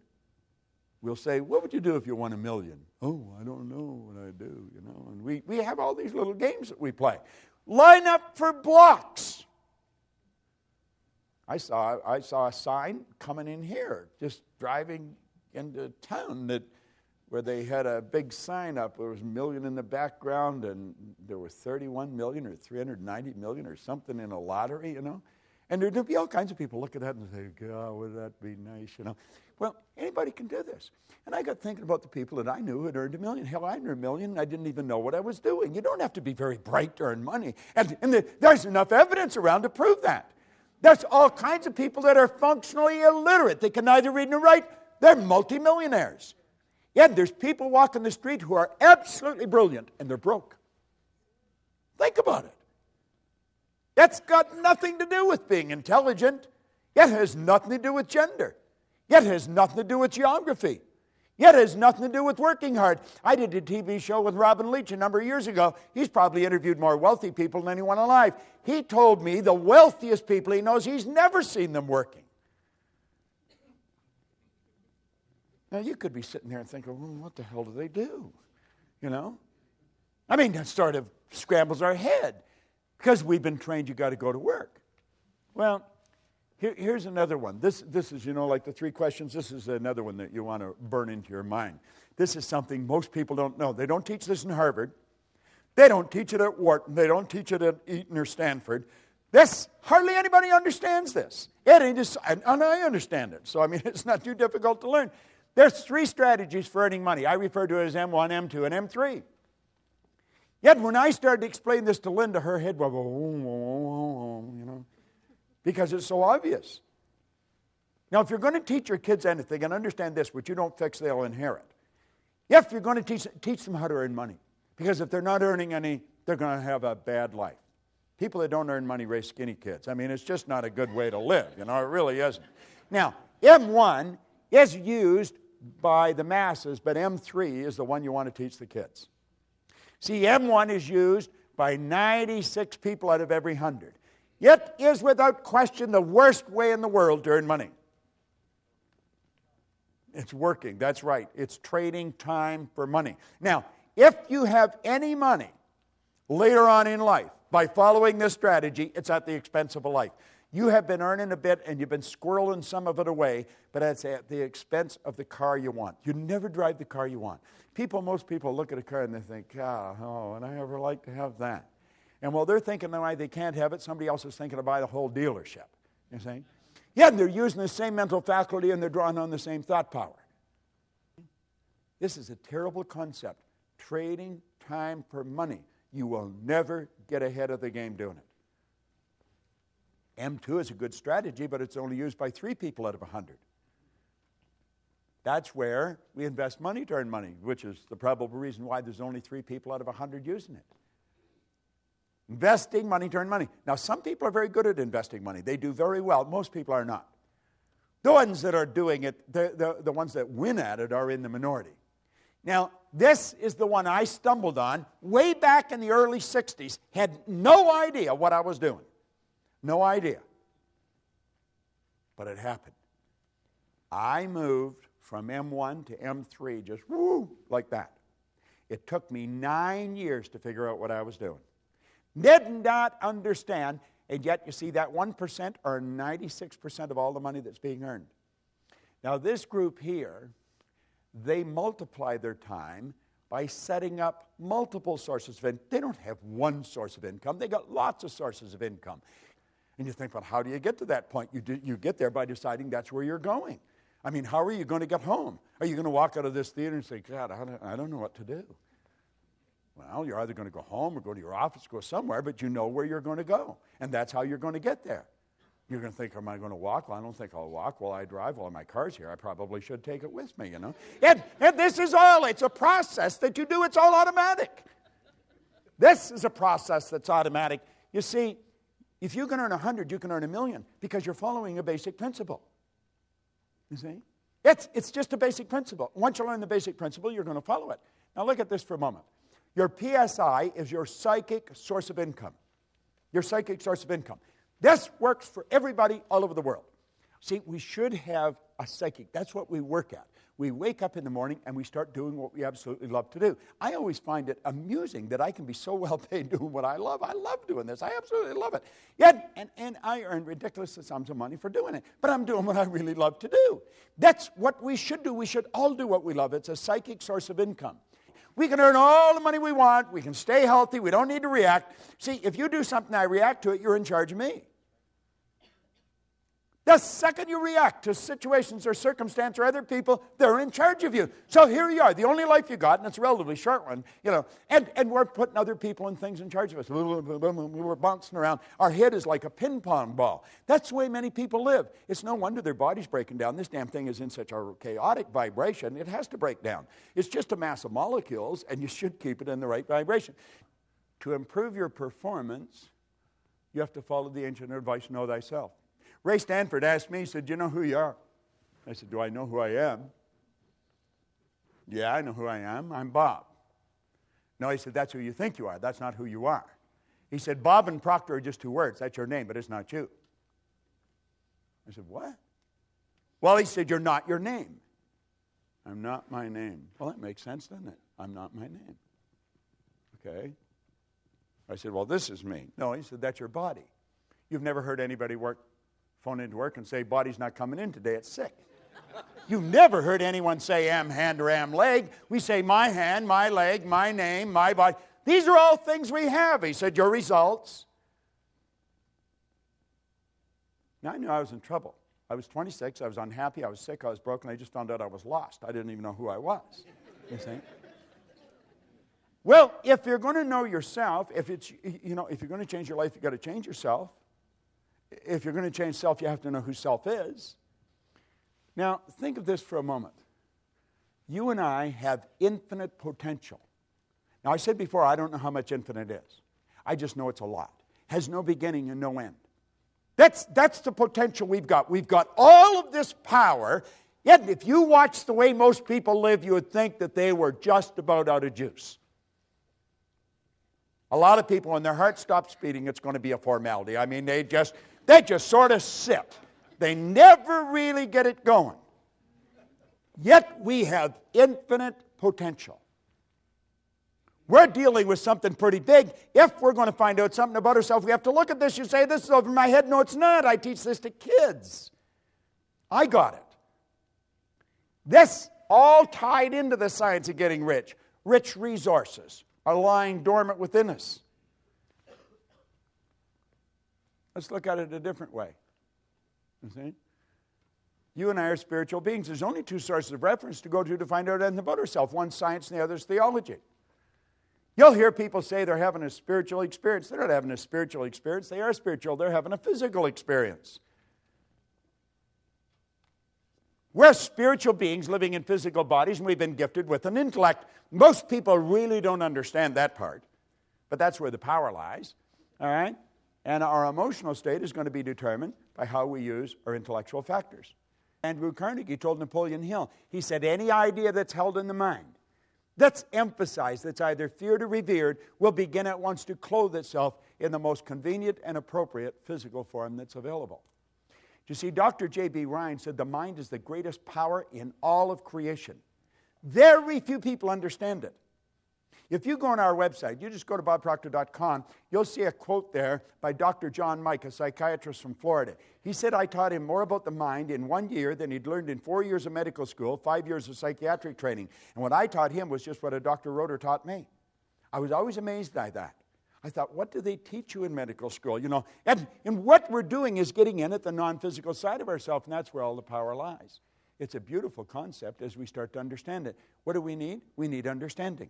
We'll say, what would you do if you won $1 million? Oh, I don't know what I'd do, you know. And we have all these little games that we play. Line up for blocks. I saw a sign coming in here, just driving into town, where they had a big sign up. There was $1 million in the background, and there were 31 million or 390 million or something in a lottery, you know. And there'd be all kinds of people look at that and say, God, would that be nice, you know. Well, anybody can do this. And I got thinking about the people that I knew had earned $1 million. Hell, I earned $1 million, and I didn't even know what I was doing. You don't have to be very bright to earn money. And there's enough evidence around to prove that. There's all kinds of people that are functionally illiterate. They can neither read nor write. They're multimillionaires. Yet there's people walking the street who are absolutely brilliant, and they're broke. Think about it. That's got nothing to do with being intelligent. It has nothing to do with gender. It has nothing to do with geography. It has nothing to do with working hard. I did a TV show with Robin Leach a number of years ago. He's probably interviewed more wealthy people than anyone alive. He told me the wealthiest people he knows, he's never seen them working. Now, you could be sitting there and thinking, well, what the hell do they do? You know? I mean, that sort of scrambles our head, because we've been trained you got to go to work. Well, here's another one. This is, you know, like the 3 questions. This is another one that you want to burn into your mind. This is something most people don't know. They don't teach this in Harvard. They don't teach it at Wharton. They don't teach it at Eton or Stanford. Hardly anybody understands this. And I understand it. So, I mean, it's not too difficult to learn. There's 3 strategies for earning money. I refer to it as M1, M2, and M3. Yet when I started to explain this to Linda, her head would go, you know, because it's so obvious. Now, if you're going to teach your kids anything, and understand this, what you don't fix, they'll inherit. If you're going to teach them how to earn money, because if they're not earning any, they're going to have a bad life. People that don't earn money raise skinny kids. I mean, it's just not a good way to live. You know, it really isn't. Now, M1 is used by the masses, but M3 is the one you want to teach the kids. See, M1 is used by 96 people out of every 100. It is without question the worst way in the world to earn money. It's working, that's right. It's trading time for money. Now, if you have any money later on in life by following this strategy, it's at the expense of a life. You have been earning a bit and you've been squirreling some of it away, but it's at the expense of the car you want. You never drive the car you want. Most people look at a car and they think, oh, would I ever like to have that? And while they're thinking why they can't have it, somebody else is thinking to buy the whole dealership. You see? Yeah, they're using the same mental faculty and they're drawing on the same thought power. This is a terrible concept. Trading time for money. You will never get ahead of the game doing it. M2 is a good strategy, but it's only used by 3 people out of 100. That's where we invest money to earn money, which is the probable reason why there's only 3 people out of 100 using it. Investing money to earn money. Now, some people are very good at investing money. They do very well. Most people are not. The ones that are doing it, the ones that win at it are in the minority. Now, this is the one I stumbled on way back in the early 60s. Had no idea what I was doing. No idea. But it happened. I moved from M1 to M3, just woo, like that. It took me 9 years to figure out what I was doing. Did not understand, and yet you see that 1% are 96% of all the money that's being earned. Now this group here, they multiply their time by setting up multiple sources of income. They don't have one source of income. They got lots of sources of income. And you think, well, how do you get to that point? You get there by deciding that's where you're going. I mean, how are you going to get home? Are you going to walk out of this theater and say, God, I don't know what to do? Well, you're either going to go home or go to your office, go somewhere, but you know where you're going to go. And that's how you're going to get there. You're going to think, am I going to walk? Well, I don't think I'll walk. Well, I drive. Well, my car's here. I probably should take it with me, you know. And this is all. It's a process that you do. It's all automatic. This is a process that's automatic. You see, if you can earn 100, you can earn 1,000,000 because you're following a basic principle. You see? It's just a basic principle. Once you learn the basic principle, you're going to follow it. Now look at this for a moment. Your PSI is your psychic source of income. Your psychic source of income. This works for everybody all over the world. See, we should have a psychic. That's what we work at. We wake up in the morning and we start doing what we absolutely love to do. I always find it amusing that I can be so well paid doing what I love. I love doing this. I absolutely love it. Yet, and I earn ridiculous sums of money for doing it. But I'm doing what I really love to do. That's what we should do. We should all do what we love. It's a psychic source of income. We can earn all the money we want. We can stay healthy. We don't need to react. See, if you do something, I react to it, you're in charge of me. The second you react to situations or circumstance or other people, they're in charge of you. So here you are, the only life you got, and it's a relatively short one, you know, and we're putting other people and things in charge of us. We're bouncing around. Our head is like a ping pong ball. That's the way many people live. It's no wonder their body's breaking down. This damn thing is in such a chaotic vibration, it has to break down. It's just a mass of molecules, and you should keep it in the right vibration. To improve your performance, you have to follow the ancient advice, know thyself. Ray Stanford asked me, he said, do you know who you are? I said, do I know who I am? Yeah, I know who I am. I'm Bob. No, he said, that's who you think you are. That's not who you are. He said, Bob and Proctor are just two words. That's your name, but it's not you. I said, what? Well, he said, you're not your name. I'm not my name. Well, that makes sense, doesn't it? I'm not my name. Okay. I said, well, this is me. No, he said, that's your body. You've never heard anybody phone into work and say, body's not coming in today, it's sick. You've never heard anyone say, am hand or am leg. We say, my hand, my leg, my name, my body. These are all things we have. He said, your results. Now, I knew I was in trouble. I was 26, I was unhappy, I was sick, I was broken, I just found out I was lost. I didn't even know who I was. You see? Well, if you're going to know yourself, if you're going to change your life, you've got to change yourself. If you're going to change self, you have to know who self is. Now, think of this for a moment. You and I have infinite potential. Now, I said before, I don't know how much infinite is. I just know it's a lot. Has no beginning and no end. That's the potential we've got. We've got all of this power, yet if you watch the way most people live, you would think that they were just about out of juice. A lot of people, when their heart stops beating, it's going to be a formality. I mean, they just sort of sit. They never really get it going. Yet we have infinite potential. We're dealing with something pretty big. If we're going to find out something about ourselves, we have to look at this. You say, this is over my head. No, it's not. I teach this to kids. I got it. This all tied into the science of getting rich. Rich resources are lying dormant within us. Let's look at it a different way. You see? You and I are spiritual beings. There's only two sources of reference to go to find out anything about ourselves. One's science and the other's theology. You'll hear people say they're having a spiritual experience. They're not having a spiritual experience. They are spiritual. They're having a physical experience. We're spiritual beings living in physical bodies, and we've been gifted with an intellect. Most people really don't understand that part, but that's where the power lies, all right? And our emotional state is going to be determined by how we use our intellectual factors. Andrew Carnegie told Napoleon Hill, he said, any idea that's held in the mind, that's emphasized, that's either feared or revered, will begin at once to clothe itself in the most convenient and appropriate physical form that's available. You see, Dr. J.B. Ryan said the mind is the greatest power in all of creation. Very few people understand it. If you go on our website, you just go to bobproctor.com, you'll see a quote there by Dr. John Mike, a psychiatrist from Florida. He said, I taught him more about the mind in 1 year than he'd learned in 4 years of medical school, 5 years of psychiatric training. And what I taught him was just what a Dr. Roeder taught me. I was always amazed by that. I thought, what do they teach you in medical school? You know, and what we're doing is getting in at the non-physical side of ourselves, and that's where all the power lies. It's a beautiful concept as we start to understand it. What do we need? We need understanding.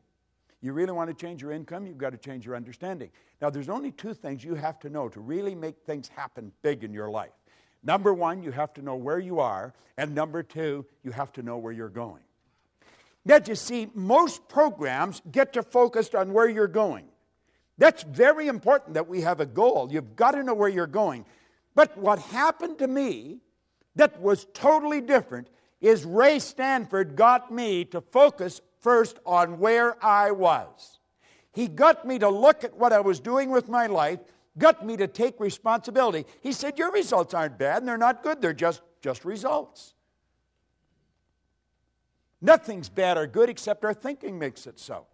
You really want to change your income, you've got to change your understanding. Now, there's only two things you have to know to really make things happen big in your life. Number one, you have to know where you are, and number two, you have to know where you're going. Now, you see, most programs get you focused on where you're going. That's very important that we have a goal. You've got to know where you're going. But what happened to me that was totally different is Ray Stanford got me to focus first on where I was. He got me to look at what I was doing with my life, got me to take responsibility. He said, your results aren't bad and they're not good, they're just results. Nothing's bad or good except our thinking makes it so.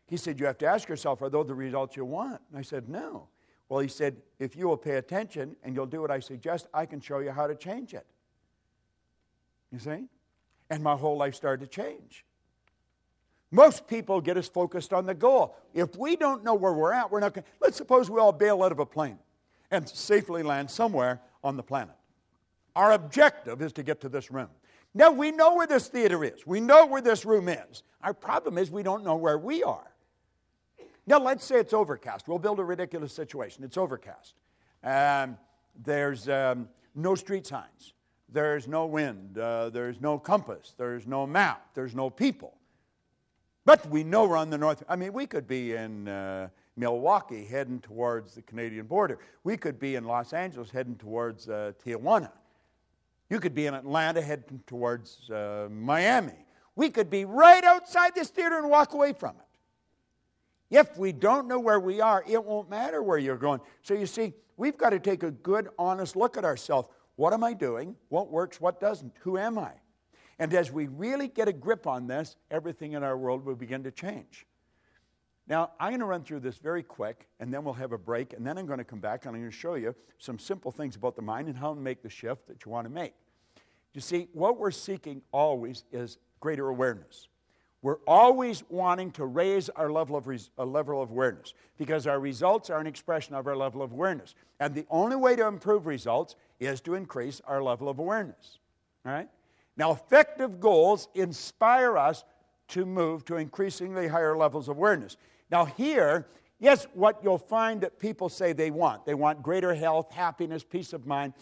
He said, you have to ask yourself, are those the results you want? And I said, no. Well, he said, if you will pay attention and you'll do what I suggest, I can show you how to change it. You see? And my whole life started to change. Most people get us focused on the goal. If we don't know where we're at, we're not going to... Let's suppose we all bail out of a plane and safely land somewhere on the planet. Our objective is to get to this room. Now, we know where this theater is. We know where this room is. Our problem is we don't know where we are. Now, let's say it's overcast. We'll build a ridiculous situation. It's overcast. There's no street signs. There's no wind. There's no compass. There's no map. There's no people. But we know we're on the north. I mean, we could be in Milwaukee heading towards the Canadian border. We could be in Los Angeles heading towards Tijuana. You could be in Atlanta heading towards Miami. We could be right outside this theater and walk away from it. If we don't know where we are, it won't matter where you're going. So you see, we've got to take a good, honest look at ourselves. What am I doing? What works? What doesn't? Who am I? And as we really get a grip on this, everything in our world will begin to change. Now, I'm going to run through this very quick, and then we'll have a break, and then I'm going to come back, and I'm going to show you some simple things about the mind and how to make the shift that you want to make. You see, what we're seeking always is greater awareness. We're always wanting to raise our level of awareness because our results are an expression of our level of awareness. And the only way to improve results is to increase our level of awareness. All right? Now, effective goals inspire us to move to increasingly higher levels of awareness. Now, here, yes, what you'll find that people say they want greater health, happiness, peace of mind.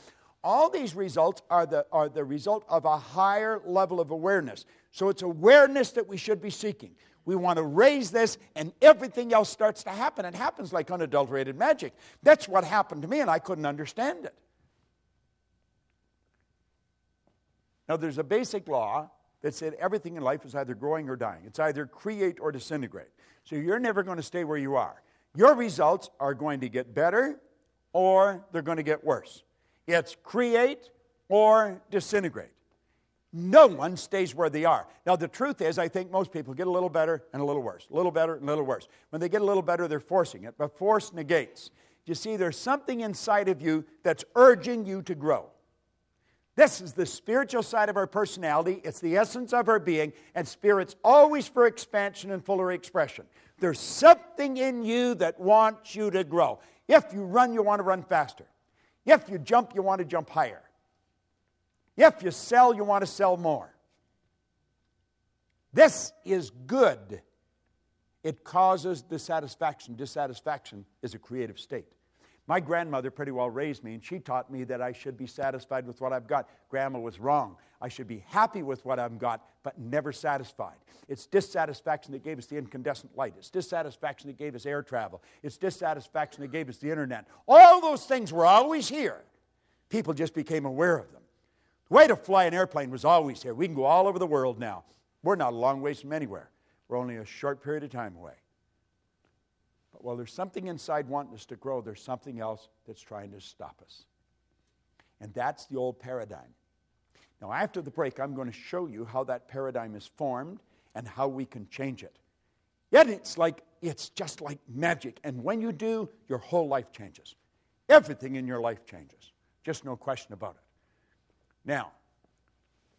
All these results are the result of a higher level of awareness. So it's awareness that we should be seeking. We want to raise this, and everything else starts to happen. It happens like unadulterated magic. That's what happened to me, and I couldn't understand it. Now, there's a basic law that said everything in life is either growing or dying. It's either create or disintegrate. So you're never going to stay where you are. Your results are going to get better, or they're going to get worse. It's create or disintegrate. No one stays where they are. Now, the truth is, I think most people get a little better and a little worse. A little better and a little worse. When they get a little better, they're forcing it. But force negates. You see, there's something inside of you that's urging you to grow. This is the spiritual side of our personality. It's the essence of our being. And spirit's always for expansion and fuller expression. There's something in you that wants you to grow. If you run, you want to run faster. If you jump, you want to jump higher. If you sell, you want to sell more. This is good. It causes dissatisfaction. Dissatisfaction is a creative state. My grandmother pretty well raised me, and she taught me that I should be satisfied with what I've got. Grandma was wrong. I should be happy with what I've got, but never satisfied. It's dissatisfaction that gave us the incandescent light. It's dissatisfaction that gave us air travel. It's dissatisfaction that gave us the internet. All those things were always here. People just became aware of them. The way to fly an airplane was always here. We can go all over the world now. We're not a long ways from anywhere. We're only a short period of time away. But while there's something inside wanting us to grow, there's something else that's trying to stop us. And that's the old paradigm. Now, after the break, I'm going to show you how that paradigm is formed and how we can change it. Yet it's just like magic. And when you do, your whole life changes. Everything in your life changes. Just no question about it. Now,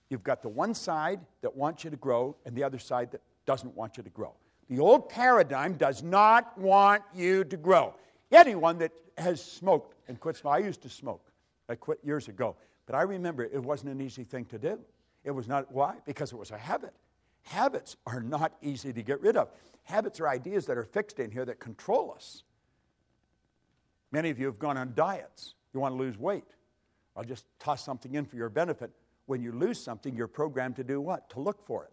you've got the one side that wants you to grow and the other side that doesn't want you to grow. The old paradigm does not want you to grow. Anyone that has smoked and quit smoking, I used to smoke. I quit years ago. But I remember it wasn't an easy thing to do. It was not. Why? Because it was a habit. Habits are not easy to get rid of. Habits are ideas that are fixed in here that control us. Many of you have gone on diets. You want to lose weight. I'll just toss something in for your benefit. When you lose something, you're programmed to do what? To look for it.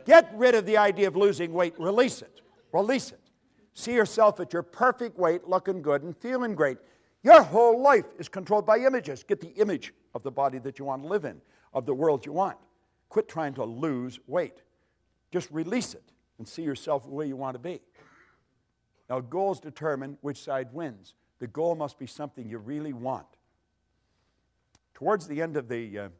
Get rid of the idea of losing weight. Release it. Release it. See yourself at your perfect weight, looking good and feeling great. Your whole life is controlled by images. Get the image of the body that you want to live in, of the world you want. Quit trying to lose weight. Just release it and see yourself the way you want to be. Now, goals determine which side wins. The goal must be something you really want. Towards the end of the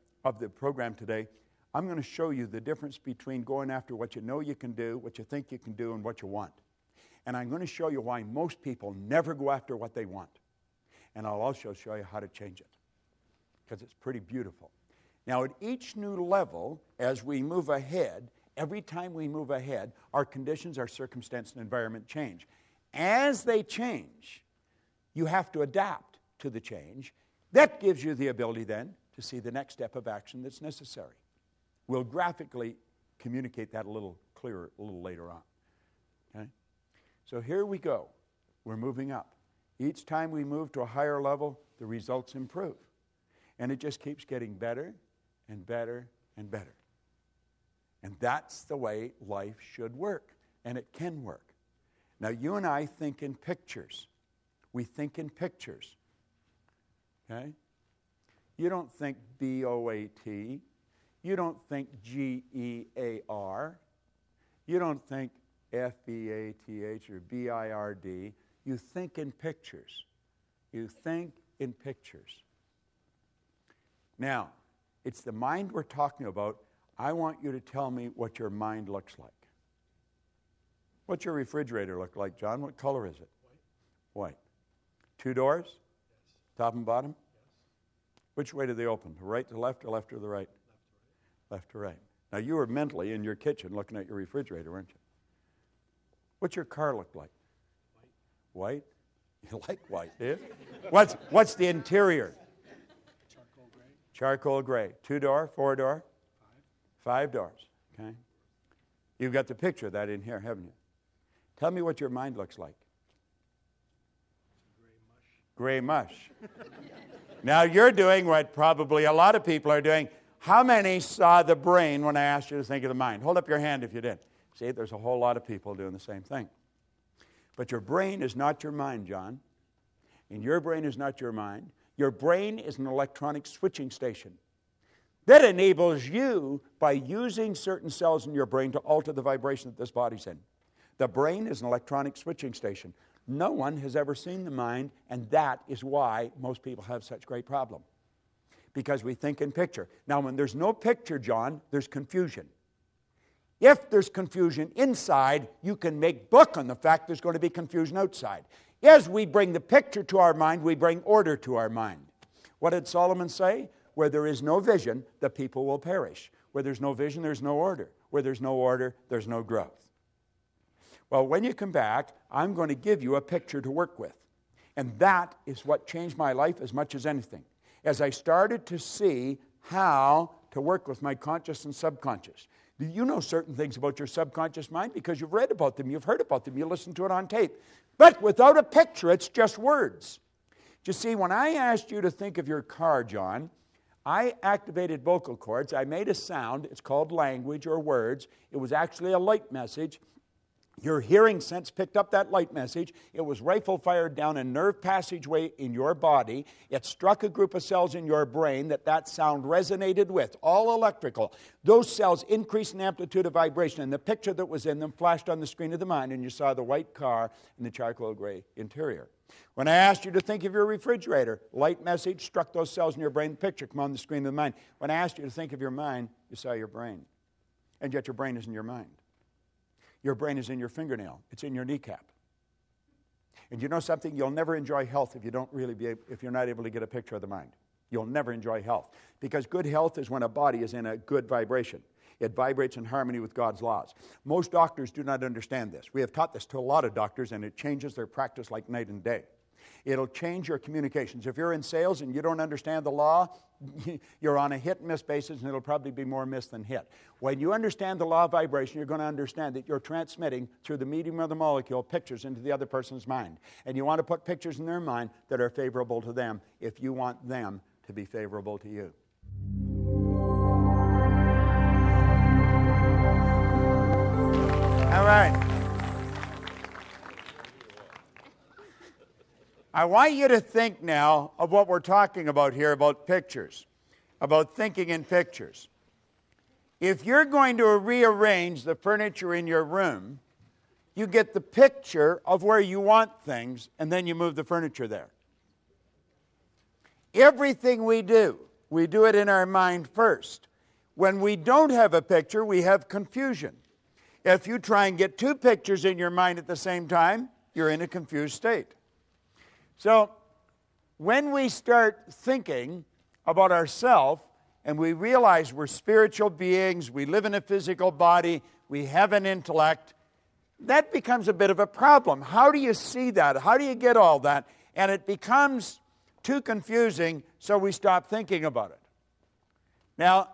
program today, I'm going to show you the difference between going after what you know you can do, what you think you can do, and what you want. And I'm going to show you why most people never go after what they want. And I'll also show you how to change it, because it's pretty beautiful. Now, at each new level, as we move ahead, every time we move ahead, our conditions, our circumstance, and environment change. As they change, you have to adapt to the change. That gives you the ability then to see the next step of action that's necessary. We'll graphically communicate that a little clearer a little later on. Okay? So here we go. We're moving up. Each time we move to a higher level, the results improve. And it just keeps getting better and better and better. And that's the way life should work. And it can work. Now, you and I think in pictures. We think in pictures. Okay? You don't think B-O-A-T. You don't think G-E-A-R. You don't think F-B-A-T-H or B-I-R-D. You think in pictures. You think in pictures. Now, it's the mind we're talking about. I want you to tell me what your mind looks like. What's your refrigerator look like, John? What color is it? White. 2 doors? Yes. Top and bottom? Yes. Which way do they open? To right to left or left to the right? Left to right. Now, you were mentally in your kitchen looking at your refrigerator, weren't you? What's your car look like? White? You like white, do you? What's the interior? Charcoal gray. Charcoal gray. 2-door, 4-door? 5 doors. Okay. You've got the picture of that in here, haven't you? Tell me what your mind looks like. Gray mush. Now you're doing what probably a lot of people are doing. How many saw the brain when I asked you to think of the mind? Hold up your hand if you did. See, there's a whole lot of people doing the same thing. But your brain is not your mind, John. And your brain is not your mind. Your brain is an electronic switching station that enables you, by using certain cells in your brain, to alter the vibration that this body's in. The brain is an electronic switching station. No one has ever seen the mind, and that is why most people have such great problem. Because we think in picture. Now, when there's no picture, John, there's confusion. If there's confusion inside, you can make book on the fact there's going to be confusion outside. As we bring the picture to our mind, we bring order to our mind. What did Solomon say? Where there is no vision, the people will perish. Where there's no vision, there's no order. Where there's no order, there's no growth. Well, when you come back, I'm going to give you a picture to work with. And that is what changed my life as much as anything. As I started to see how to work with my conscious and subconscious. Do you know certain things about your subconscious mind? Because you've read about them, you've heard about them, you listened to it on tape. But without a picture, it's just words. You see, when I asked you to think of your car, John, I activated vocal cords. I made a sound. It's called language or words. It was actually a light message. Your hearing sense picked up that light message. It was rifle fired down a nerve passageway in your body. It struck a group of cells in your brain that sound resonated with, all electrical. Those cells increased in amplitude of vibration, and the picture that was in them flashed on the screen of the mind, and you saw the white car and the charcoal gray interior. When I asked you to think of your refrigerator, light message struck those cells in your brain. The picture come on the screen of the mind. When I asked you to think of your mind, you saw your brain. And yet your brain isn't your mind. Your brain is in your fingernail. It's in your kneecap. And you know something? You'll never enjoy health if you're not able to get a picture of the mind. You'll never enjoy health. Because good health is when a body is in a good vibration. It vibrates in harmony with God's laws. Most doctors do not understand this. We have taught this to a lot of doctors, and it changes their practice like night and day. It'll change your communications. If you're in sales and you don't understand the law, you're on a hit-and-miss basis, and it'll probably be more miss than hit. When you understand the law of vibration, you're going to understand that you're transmitting through the medium of the molecule pictures into the other person's mind. And you want to put pictures in their mind that are favorable to them if you want them to be favorable to you. All right. I want you to think now of what we're talking about here, about pictures, about thinking in pictures. If you're going to rearrange the furniture in your room, you get the picture of where you want things, and then you move the furniture there. Everything we do it in our mind first. When we don't have a picture, we have confusion. If you try and get two pictures in your mind at the same time, you're in a confused state. So, when we start thinking about ourselves and we realize we're spiritual beings, we live in a physical body, we have an intellect, that becomes a bit of a problem. How do you see that? How do you get all that? And it becomes too confusing, so we stop thinking about it. Now,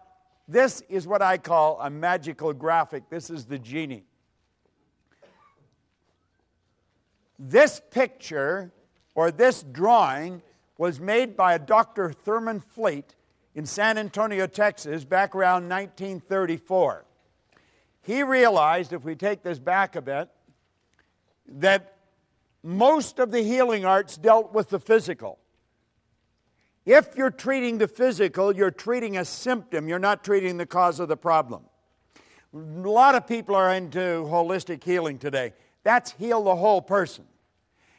this is what I call a magical graphic. This is the genie. This picture, or this drawing, was made by a Dr. Thurman Fleet in San Antonio, Texas, back around 1934. He realized, if we take this back a bit, that most of the healing arts dealt with the physical. If you're treating the physical, you're treating a symptom. You're not treating the cause of the problem. A lot of people are into holistic healing today. That's heal the whole person.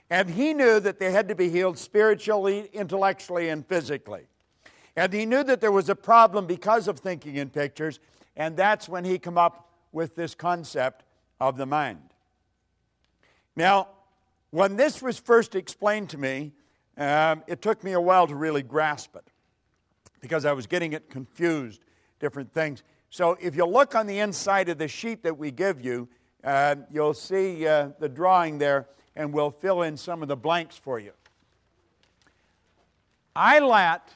And he knew that they had to be healed spiritually, intellectually, and physically. And he knew that there was a problem because of thinking in pictures, and that's when he came up with this concept of the mind. Now, when this was first explained to me, it took me a while to really grasp it because I was getting it confused, different things. So if you look on the inside of the sheet that we give you, you'll see the drawing there, and we'll fill in some of the blanks for you. I let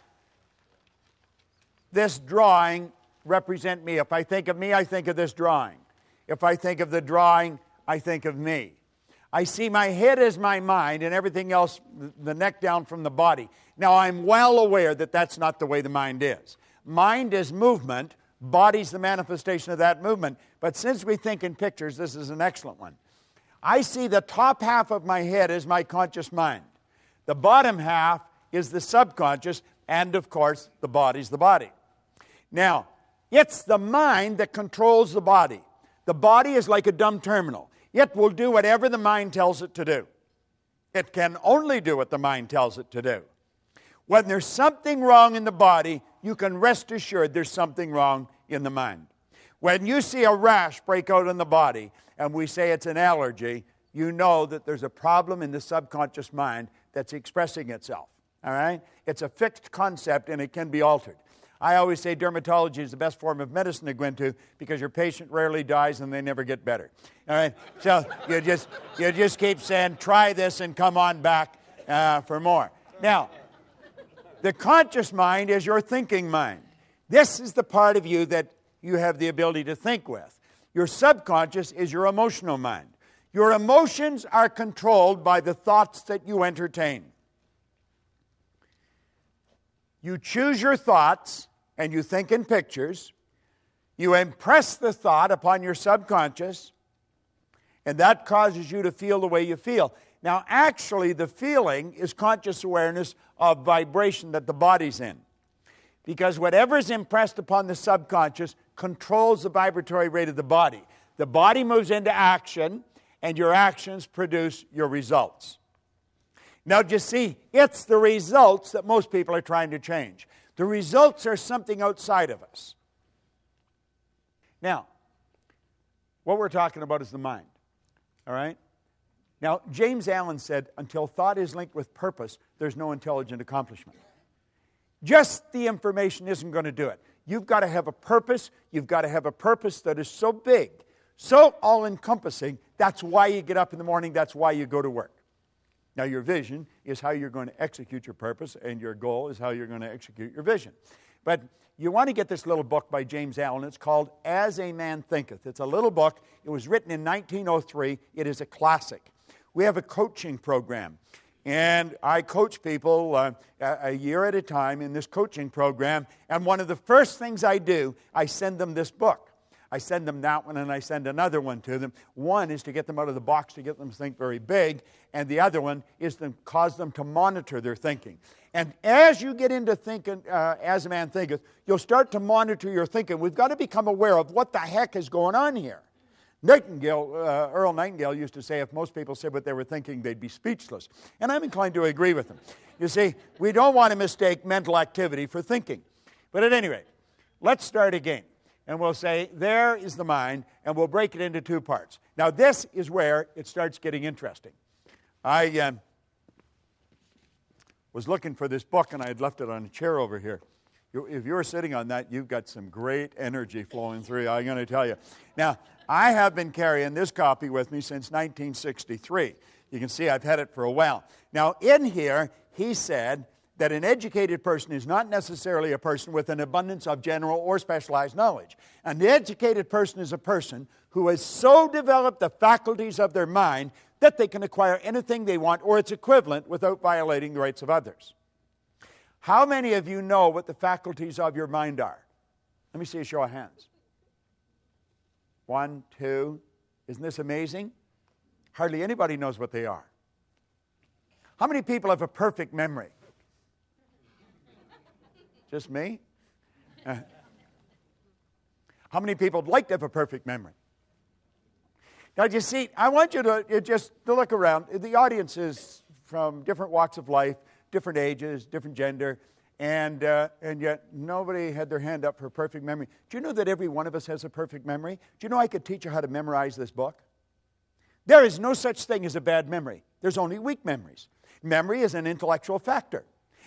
this drawing represent me. If I think of me, I think of this drawing. If I think of the drawing, I think of me. I see my head as my mind and everything else, the neck down from the body. Now, I'm well aware that that's not the way the mind is. Mind is movement. Body's the manifestation of that movement. But since we think in pictures, this is an excellent one. I see the top half of my head as my conscious mind. The bottom half is the subconscious, and of course, the body's the body. Now, it's the mind that controls the body. The body is like a dumb terminal. It will do whatever the mind tells it to do. It can only do what the mind tells it to do. When there's something wrong in the body, you can rest assured there's something wrong in the mind. When you see a rash break out in the body, and we say it's an allergy, you know that there's a problem in the subconscious mind that's expressing itself. All right? It's a fixed concept, and it can be altered. I always say dermatology is the best form of medicine to go into because your patient rarely dies and they never get better. All right? So you just keep saying, try this and come on back for more. Now, the conscious mind is your thinking mind. This is the part of you that you have the ability to think with. Your subconscious is your emotional mind. Your emotions are controlled by the thoughts that you entertain. You choose your thoughts and you think in pictures. You impress the thought upon your subconscious, and that causes you to feel the way you feel. Now, actually, the feeling is conscious awareness of vibration that the body's in. Because whatever is impressed upon the subconscious controls the vibratory rate of the body. The body moves into action, and your actions produce your results. Now, just see, it's the results that most people are trying to change. The results are something outside of us. Now, what we're talking about is the mind. All right? Now, James Allen said, until thought is linked with purpose, there's no intelligent accomplishment. Just the information isn't going to do it. You've got to have a purpose. You've got to have a purpose that is so big, so all-encompassing. That's why you get up in the morning. That's why you go to work. Now, your vision is how you're going to execute your purpose, and your goal is how you're going to execute your vision. But you want to get this little book by James Allen. It's called As a Man Thinketh. It's a little book. It was written in 1903. It is a classic. We have a coaching program, and I coach people a year at a time in this coaching program, and one of the first things I do, I send them this book. I send them that one, and I send another one to them. One is to get them out of the box, to get them to think very big, and the other one is to cause them to monitor their thinking. And as you get into thinking, as a man thinketh, you'll start to monitor your thinking. We've got to become aware of what the heck is going on here. Earl Nightingale used to say, if most people said what they were thinking, they'd be speechless. And I'm inclined to agree with him. You see, we don't want to mistake mental activity for thinking. But at any rate, let's start again. And we'll say, there is the mind, and we'll break it into two parts. Now, this is where it starts getting interesting. I was looking for this book, and I had left it on a chair over here. If you were sitting on that, you've got some great energy flowing through you, I'm going to tell you. Now, I have been carrying this copy with me since 1963. You can see I've had it for a while. Now, in here, he said that an educated person is not necessarily a person with an abundance of general or specialized knowledge. An educated person is a person who has so developed the faculties of their mind that they can acquire anything they want or its equivalent without violating the rights of others. How many of you know what the faculties of your mind are? Let me see a show of hands. 1, 2. Isn't this amazing? Hardly anybody knows what they are. How many people have a perfect memory? Just me? How many people would like to have a perfect memory? Now, you see, I want you to just to look around. The audience is from different walks of life, different ages, different gender, and yet nobody had their hand up for perfect memory. Do you know that every one of us has a perfect memory? Do you know I could teach you how to memorize this book? There is no such thing as a bad memory. There's only weak memories. Memory is an intellectual factor.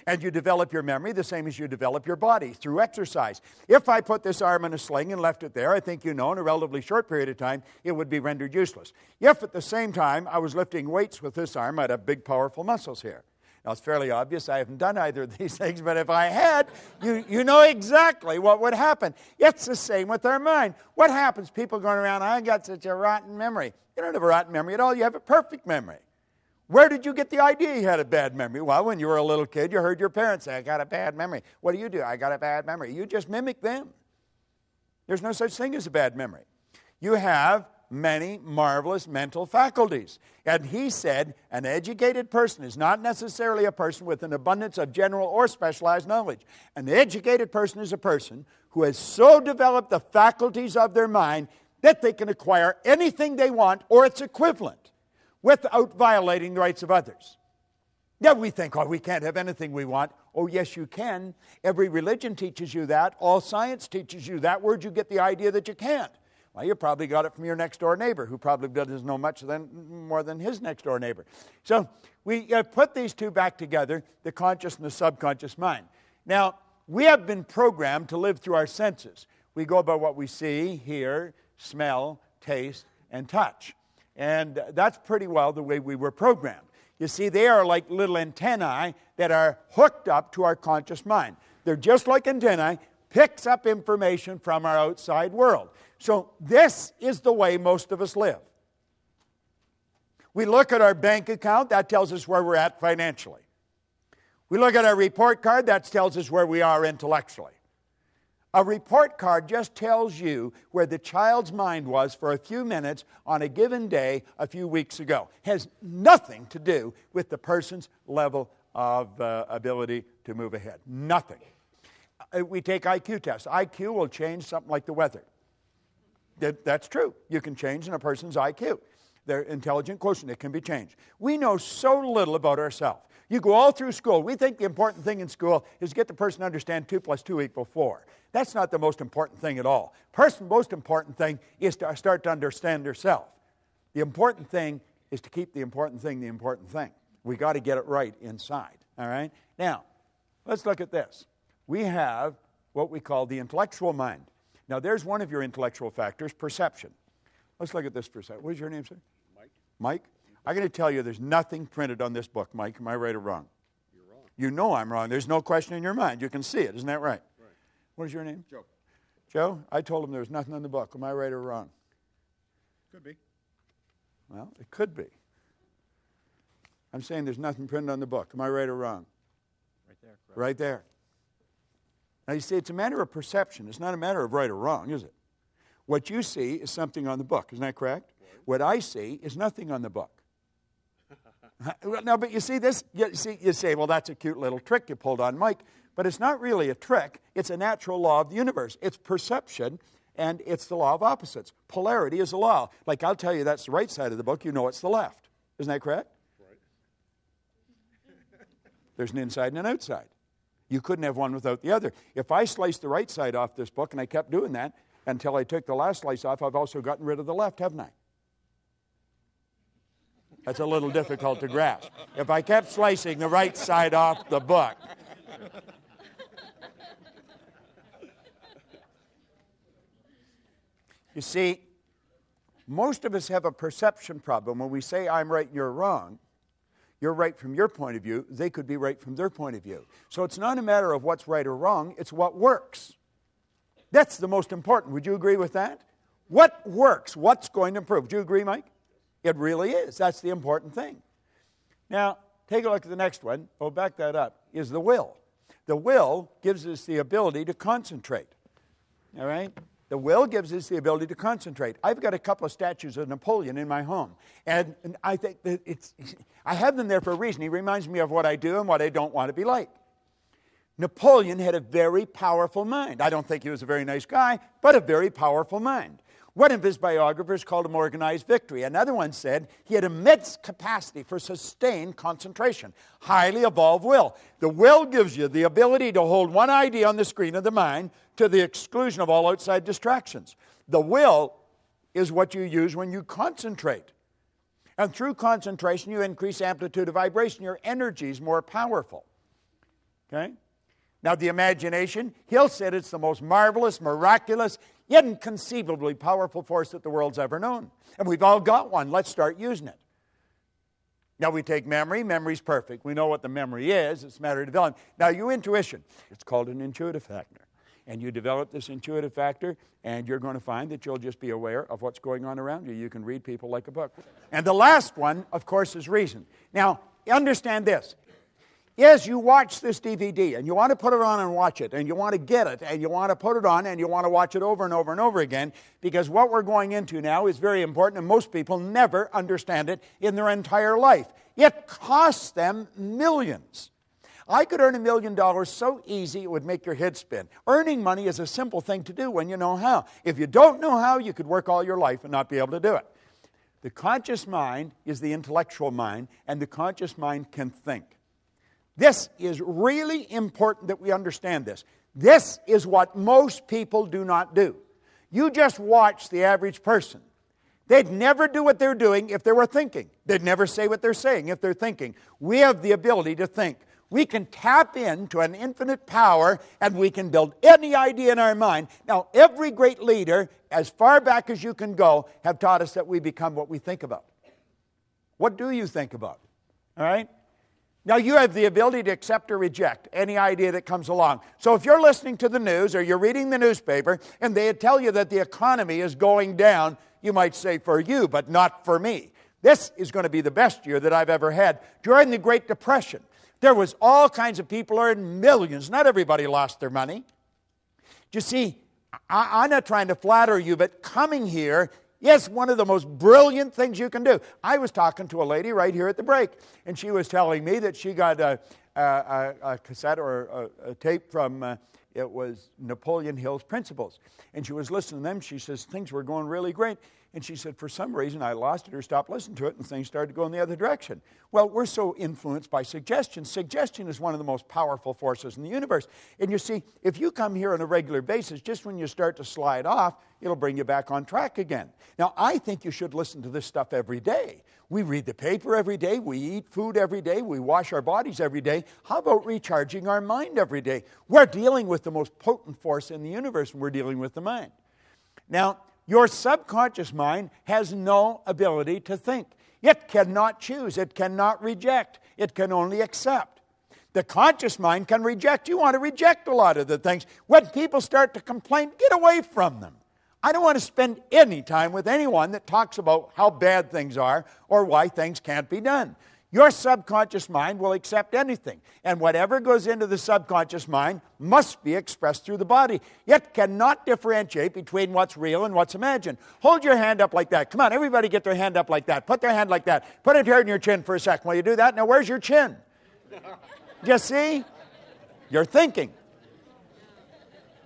And you develop your memory the same as you develop your body, through exercise. If I put this arm in a sling and left it there, I think you know in a relatively short period of time, it would be rendered useless. If at the same time I was lifting weights with this arm, I'd have big, powerful muscles here. Now, it's fairly obvious I haven't done either of these things, but if I had, you know exactly what would happen. It's the same with our mind. What happens? People going around, I got such a rotten memory. You don't have a rotten memory at all. You have a perfect memory. Where did you get the idea you had a bad memory? Well, when you were a little kid, you heard your parents say, I got a bad memory. What do? I got a bad memory. You just mimic them. There's no such thing as a bad memory. You have many marvelous mental faculties. And he said, an educated person is not necessarily a person with an abundance of general or specialized knowledge. An educated person is a person who has so developed the faculties of their mind that they can acquire anything they want or its equivalent without violating the rights of others. Yeah, we think, we can't have anything we want. Oh, yes, you can. Every religion teaches you that. All science teaches you that. Where'd you get the idea that you can't? Well, you probably got it from your next-door neighbor, who probably doesn't know much more than his next-door neighbor. So we put these two back together, the conscious and the subconscious mind. Now, we have been programmed to live through our senses. We go by what we see, hear, smell, taste, and touch. And that's pretty well the way we were programmed. You see, they are like little antennae that are hooked up to our conscious mind. They're just like antennae, picks up information from our outside world. So this is the way most of us live. We look at our bank account, that tells us where we're at financially. We look at our report card, that tells us where we are intellectually. A report card just tells you where the child's mind was for a few minutes on a given day a few weeks ago. Has nothing to do with the person's level of ability to move ahead. Nothing. We take IQ tests. IQ will change something like the weather. That's true. You can change in a person's IQ. Their intelligent quotient, it can be changed. We know so little about ourselves. You go all through school. We think the important thing in school is to get the person to understand 2 + 2 = 4. That's not the most important thing at all. Most important thing is to start to understand yourself. The important thing is to keep the important thing the important thing. We got to get it right inside. All right? Now, let's look at this. We have what we call the intellectual mind. Now, there's one of your intellectual factors, perception. Let's look at this for a second. What is your name, sir? Mike. Mike? I'm going to tell you there's nothing printed on this book, Mike. Am I right or wrong? You're wrong. You know I'm wrong. There's no question in your mind. You can see it. Isn't that right? Right. What is your name? Joe. Joe? I told him there was nothing in the book. Am I right or wrong? Could be. Well, it could be. I'm saying there's nothing printed on the book. Am I right or wrong? Right there. Correct. Right there. Now, you see, it's a matter of perception. It's not a matter of right or wrong, is it? What you see is something on the book. Isn't that correct? Right. What I see is nothing on the book. No, but you see this, you say, well, that's a cute little trick you pulled on Mike. But it's not really a trick. It's a natural law of the universe. It's perception, and it's the law of opposites. Polarity is a law. Like, I'll tell you that's the right side of the book. You know it's the left. Isn't that correct? Right. There's an inside and an outside. You couldn't have one without the other. If I sliced the right side off this book, and I kept doing that until I took the last slice off, I've also gotten rid of the left, haven't I? That's a little difficult to grasp. If I kept slicing the right side off the book. You see, most of us have a perception problem. When we say I'm right and you're wrong, you're right from your point of view, they could be right from their point of view. So it's not a matter of what's right or wrong, it's what works. That's the most important. Would you agree with that? What works? What's going to improve? Do you agree, Mike? It really is. That's the important thing. Now, take a look at the next one. Oh, back that up. Is the will. The will gives us the ability to concentrate. All right? The will gives us the ability to concentrate. I've got a couple of statues of Napoleon in my home. And I think that I have them there for a reason. He reminds me of what I do and what I don't want to be like. Napoleon had a very powerful mind. I don't think he was a very nice guy, but a very powerful mind. One of his biographers called him organized victory. Another one said he had immense capacity for sustained concentration, highly evolved will. The will gives you the ability to hold one idea on the screen of the mind to the exclusion of all outside distractions. The will is what you use when you concentrate. And through concentration, you increase amplitude of vibration. Your energy is more powerful. Okay? Now, the imagination, Hill said it's the most marvelous, miraculous, inconceivably powerful force that the world's ever known. And we've all got one. Let's start using it. Now, we take memory. Memory's perfect. We know what the memory is. It's a matter of development. Now, your intuition, it's called an intuitive factor. And you develop this intuitive factor, and you're going to find that you'll just be aware of what's going on around you. You can read people like a book. And the last one, of course, is reason. Now, understand this. Yes, you watch this DVD, and you want to put it on and watch it, and you want to get it, and you want to put it on, and you want to watch it over and over and over again, because what we're going into now is very important, and most people never understand it in their entire life. It costs them millions. I could earn $1 million so easy it would make your head spin. Earning money is a simple thing to do when you know how. If you don't know how, you could work all your life and not be able to do it. The conscious mind is the intellectual mind, and the conscious mind can think. This is really important that we understand this. This is what most people do not do. You just watch the average person. They'd never do what they're doing if they were thinking. They'd never say what they're saying if they're thinking. We have the ability to think. We can tap into an infinite power, and we can build any idea in our mind. Now, every great leader, as far back as you can go, have taught us that we become what we think about. What do you think about? All right? Now, you have the ability to accept or reject any idea that comes along. So if you're listening to the news or you're reading the newspaper and they tell you that the economy is going down, you might say, for you, but not for me. This is going to be the best year that I've ever had. During the Great Depression, there was all kinds of people earning millions. Not everybody lost their money. You see, I'm not trying to flatter you, but coming here is one of the most brilliant things you can do. I was talking to a lady right here at the break, and she was telling me that she got a cassette or a tape from, it was Napoleon Hill's Principles. And she was listening to them. She says, things were going really great. And she said, for some reason, I lost it or stopped listening to it, and things started to go in the other direction. Well, we're so influenced by suggestion. Suggestion is one of the most powerful forces in the universe. And you see, if you come here on a regular basis, just when you start to slide off, it'll bring you back on track again. Now, I think you should listen to this stuff every day. We read the paper every day. We eat food every day. We wash our bodies every day. How about recharging our mind every day? We're dealing with the most potent force in the universe, and we're dealing with the mind. Now, your subconscious mind has no ability to think. It cannot choose. It cannot reject. It can only accept. The conscious mind can reject. You want to reject a lot of the things. When people start to complain, get away from them. I don't want to spend any time with anyone that talks about how bad things are or why things can't be done. Your subconscious mind will accept anything, and whatever goes into the subconscious mind must be expressed through the body. It cannot differentiate between what's real and what's imagined. Hold your hand up like that. Come on, everybody get their hand up like that. Put their hand like that. Put it here in your chin for a second. Will you do that? Now, where's your chin? You see? You're thinking.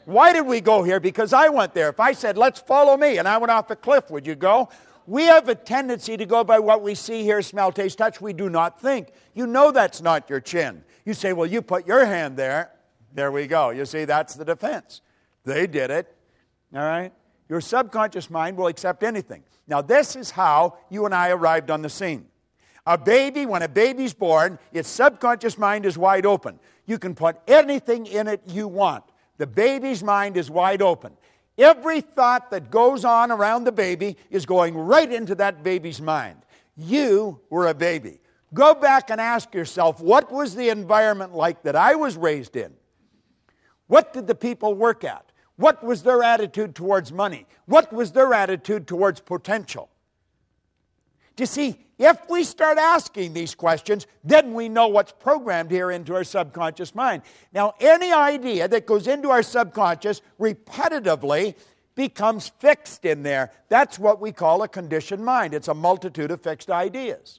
Why did we go here? Because I went there. If I said, let's follow me, and I went off a cliff, would you go? We have a tendency to go by what we see, hear, smell, taste, touch. We do not think. You know that's not your chin. You say, well, you put your hand there. There we go. You see, that's the defense. They did it. All right? Your subconscious mind will accept anything. Now, this is how you and I arrived on the scene. A baby, when a baby's born, its subconscious mind is wide open. You can put anything in it you want. The baby's mind is wide open. Every thought that goes on around the baby is going right into that baby's mind. You were a baby. Go back and ask yourself, what was the environment like that I was raised in? What did the people work at? What was their attitude towards money? What was their attitude towards potential? Do you see, if we start asking these questions, then we know what's programmed here into our subconscious mind. Now, any idea that goes into our subconscious repetitively becomes fixed in there. That's what we call a conditioned mind. It's a multitude of fixed ideas.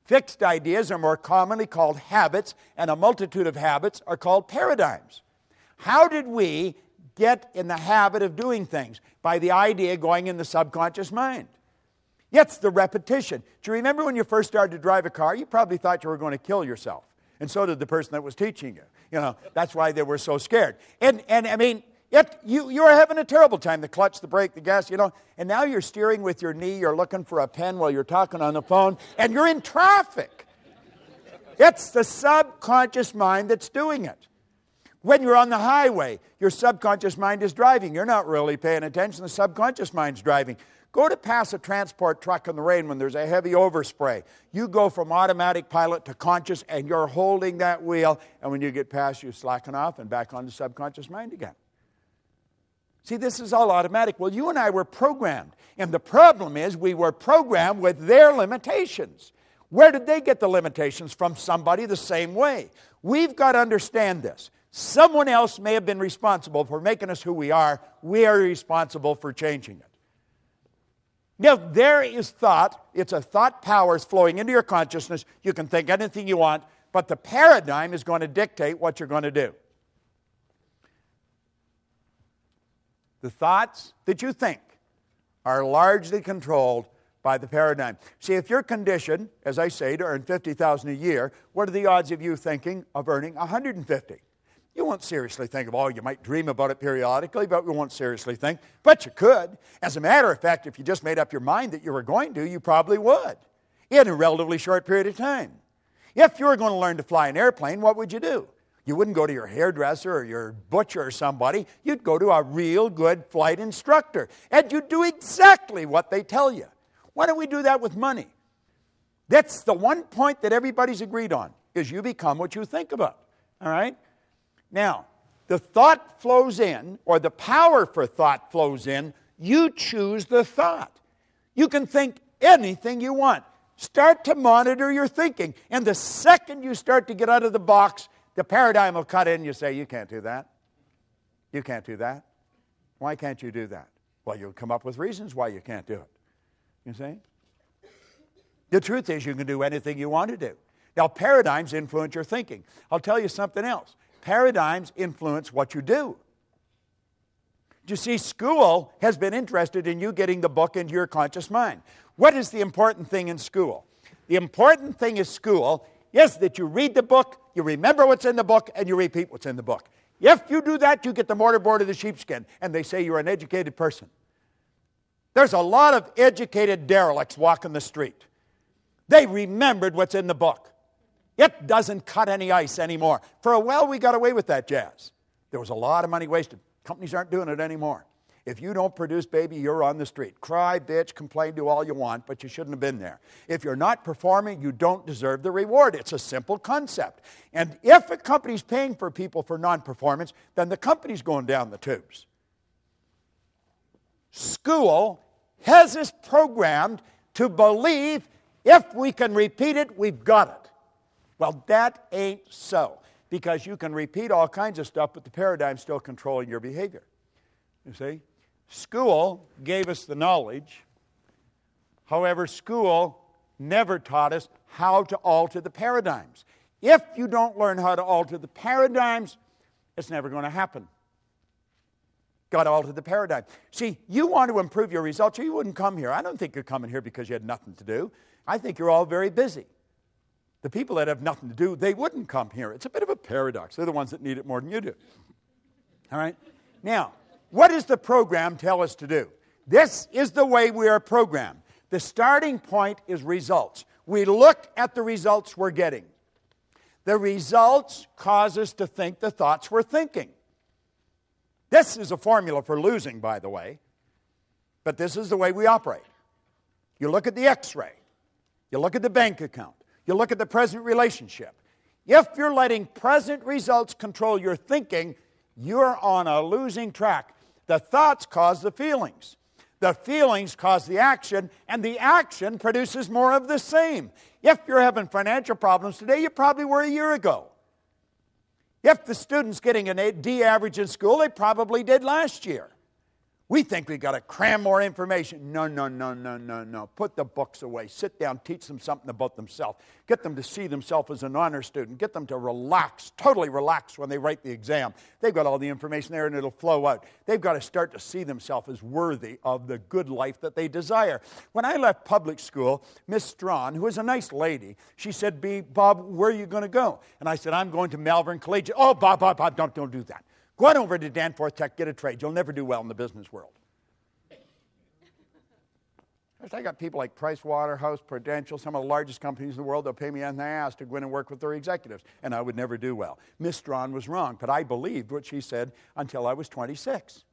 Fixed ideas are more commonly called habits, and a multitude of habits are called paradigms. How did we get in the habit of doing things? By the idea going in the subconscious mind. It's the repetition. Do you remember when you first started to drive a car? You probably thought you were going to kill yourself. And so did the person that was teaching you. You know, that's why they were so scared. And I mean, you were having a terrible time. The clutch, the brake, the gas, you know. And now you're steering with your knee. You're looking for a pen while you're talking on the phone. And you're in traffic. It's the subconscious mind that's doing it. When you're on the highway, your subconscious mind is driving. You're not really paying attention. The subconscious mind's driving. Go to pass a transport truck in the rain when there's a heavy overspray. You go from automatic pilot to conscious, and you're holding that wheel. And when you get past, you slacken off and back on the subconscious mind again. See, this is all automatic. Well, you and I were programmed. And the problem is we were programmed with their limitations. Where did they get the limitations? From somebody the same way. We've got to understand this. Someone else may have been responsible for making us who we are. We are responsible for changing it. Now, there is thought. It's a thought powers flowing into your consciousness. You can think anything you want, but the paradigm is going to dictate what you're going to do. The thoughts that you think are largely controlled by the paradigm. See, if you're conditioned, as I say, to earn $50,000 a year, what are the odds of you thinking of earning $150,000? You won't seriously think of, oh, you might dream about it periodically, but you won't seriously think. But you could. As a matter of fact, if you just made up your mind that you were going to, you probably would in a relatively short period of time. If you were going to learn to fly an airplane, what would you do? You wouldn't go to your hairdresser or your butcher or somebody. You'd go to a real good flight instructor, and you'd do exactly what they tell you. Why don't we do that with money? That's the one point that everybody's agreed on, is you become what you think about. All right? Now, the thought flows in, or the power for thought flows in. You choose the thought. You can think anything you want. Start to monitor your thinking. And the second you start to get out of the box, the paradigm will cut in. You say, you can't do that. You can't do that. Why can't you do that? Well, you'll come up with reasons why you can't do it. You see? The truth is you can do anything you want to do. Now, paradigms influence your thinking. I'll tell you something else. Paradigms influence what you do. You see, school has been interested in you getting the book into your conscious mind. What is the important thing in school? The important thing in school is that you read the book, you remember what's in the book, and you repeat what's in the book. If you do that, you get the mortarboard of the sheepskin, and they say you're an educated person. There's a lot of educated derelicts walking the street. They remembered what's in the book. It doesn't cut any ice anymore. For a while, we got away with that jazz. There was a lot of money wasted. Companies aren't doing it anymore. If you don't produce, baby, you're on the street. Cry, bitch, complain, do all you want, but you shouldn't have been there. If you're not performing, you don't deserve the reward. It's a simple concept. And if a company's paying for people for non-performance, then the company's going down the tubes. School has us programmed to believe if we can repeat it, we've got it. Well, that ain't so, because you can repeat all kinds of stuff, but the paradigm's still controlling your behavior. You see? School gave us the knowledge. However, school never taught us how to alter the paradigms. If you don't learn how to alter the paradigms, it's never going to happen. Got to alter the paradigm. See, you want to improve your results, or you wouldn't come here. I don't think you're coming here because you had nothing to do. I think you're all very busy. The people that have nothing to do, they wouldn't come here. It's a bit of a paradox. They're the ones that need it more than you do. All right? Now, what does the program tell us to do? This is the way we are programmed. The starting point is results. We look at the results we're getting. The results cause us to think the thoughts we're thinking. This is a formula for losing, by the way. But this is the way we operate. You look at the x-ray. You look at the bank account. You look at the present relationship. If you're letting present results control your thinking, you're on a losing track. The thoughts cause the feelings. The feelings cause the action, and the action produces more of the same. If you're having financial problems today, you probably were a year ago. If the student's getting an D average in school, they probably did last year. We think we've got to cram more information. No. Put the books away. Sit down, teach them something about themselves. Get them to see themselves as an honor student. Get them to relax, totally relax when they write the exam. They've got all the information there and it'll flow out. They've got to start to see themselves as worthy of the good life that they desire. When I left public school, Miss Strawn, who was a nice lady, she said, Bob, where are you going to go? And I said, I'm going to Malvern Collegiate. Oh, Bob, don't do that. Go on over to Danforth Tech, get a trade. You'll never do well in the business world. I got people like Price Waterhouse, Prudential, some of the largest companies in the world. They'll pay me on the ass to go in and work with their executives, and I would never do well. Miss Strawn was wrong, but I believed what she said until I was 26.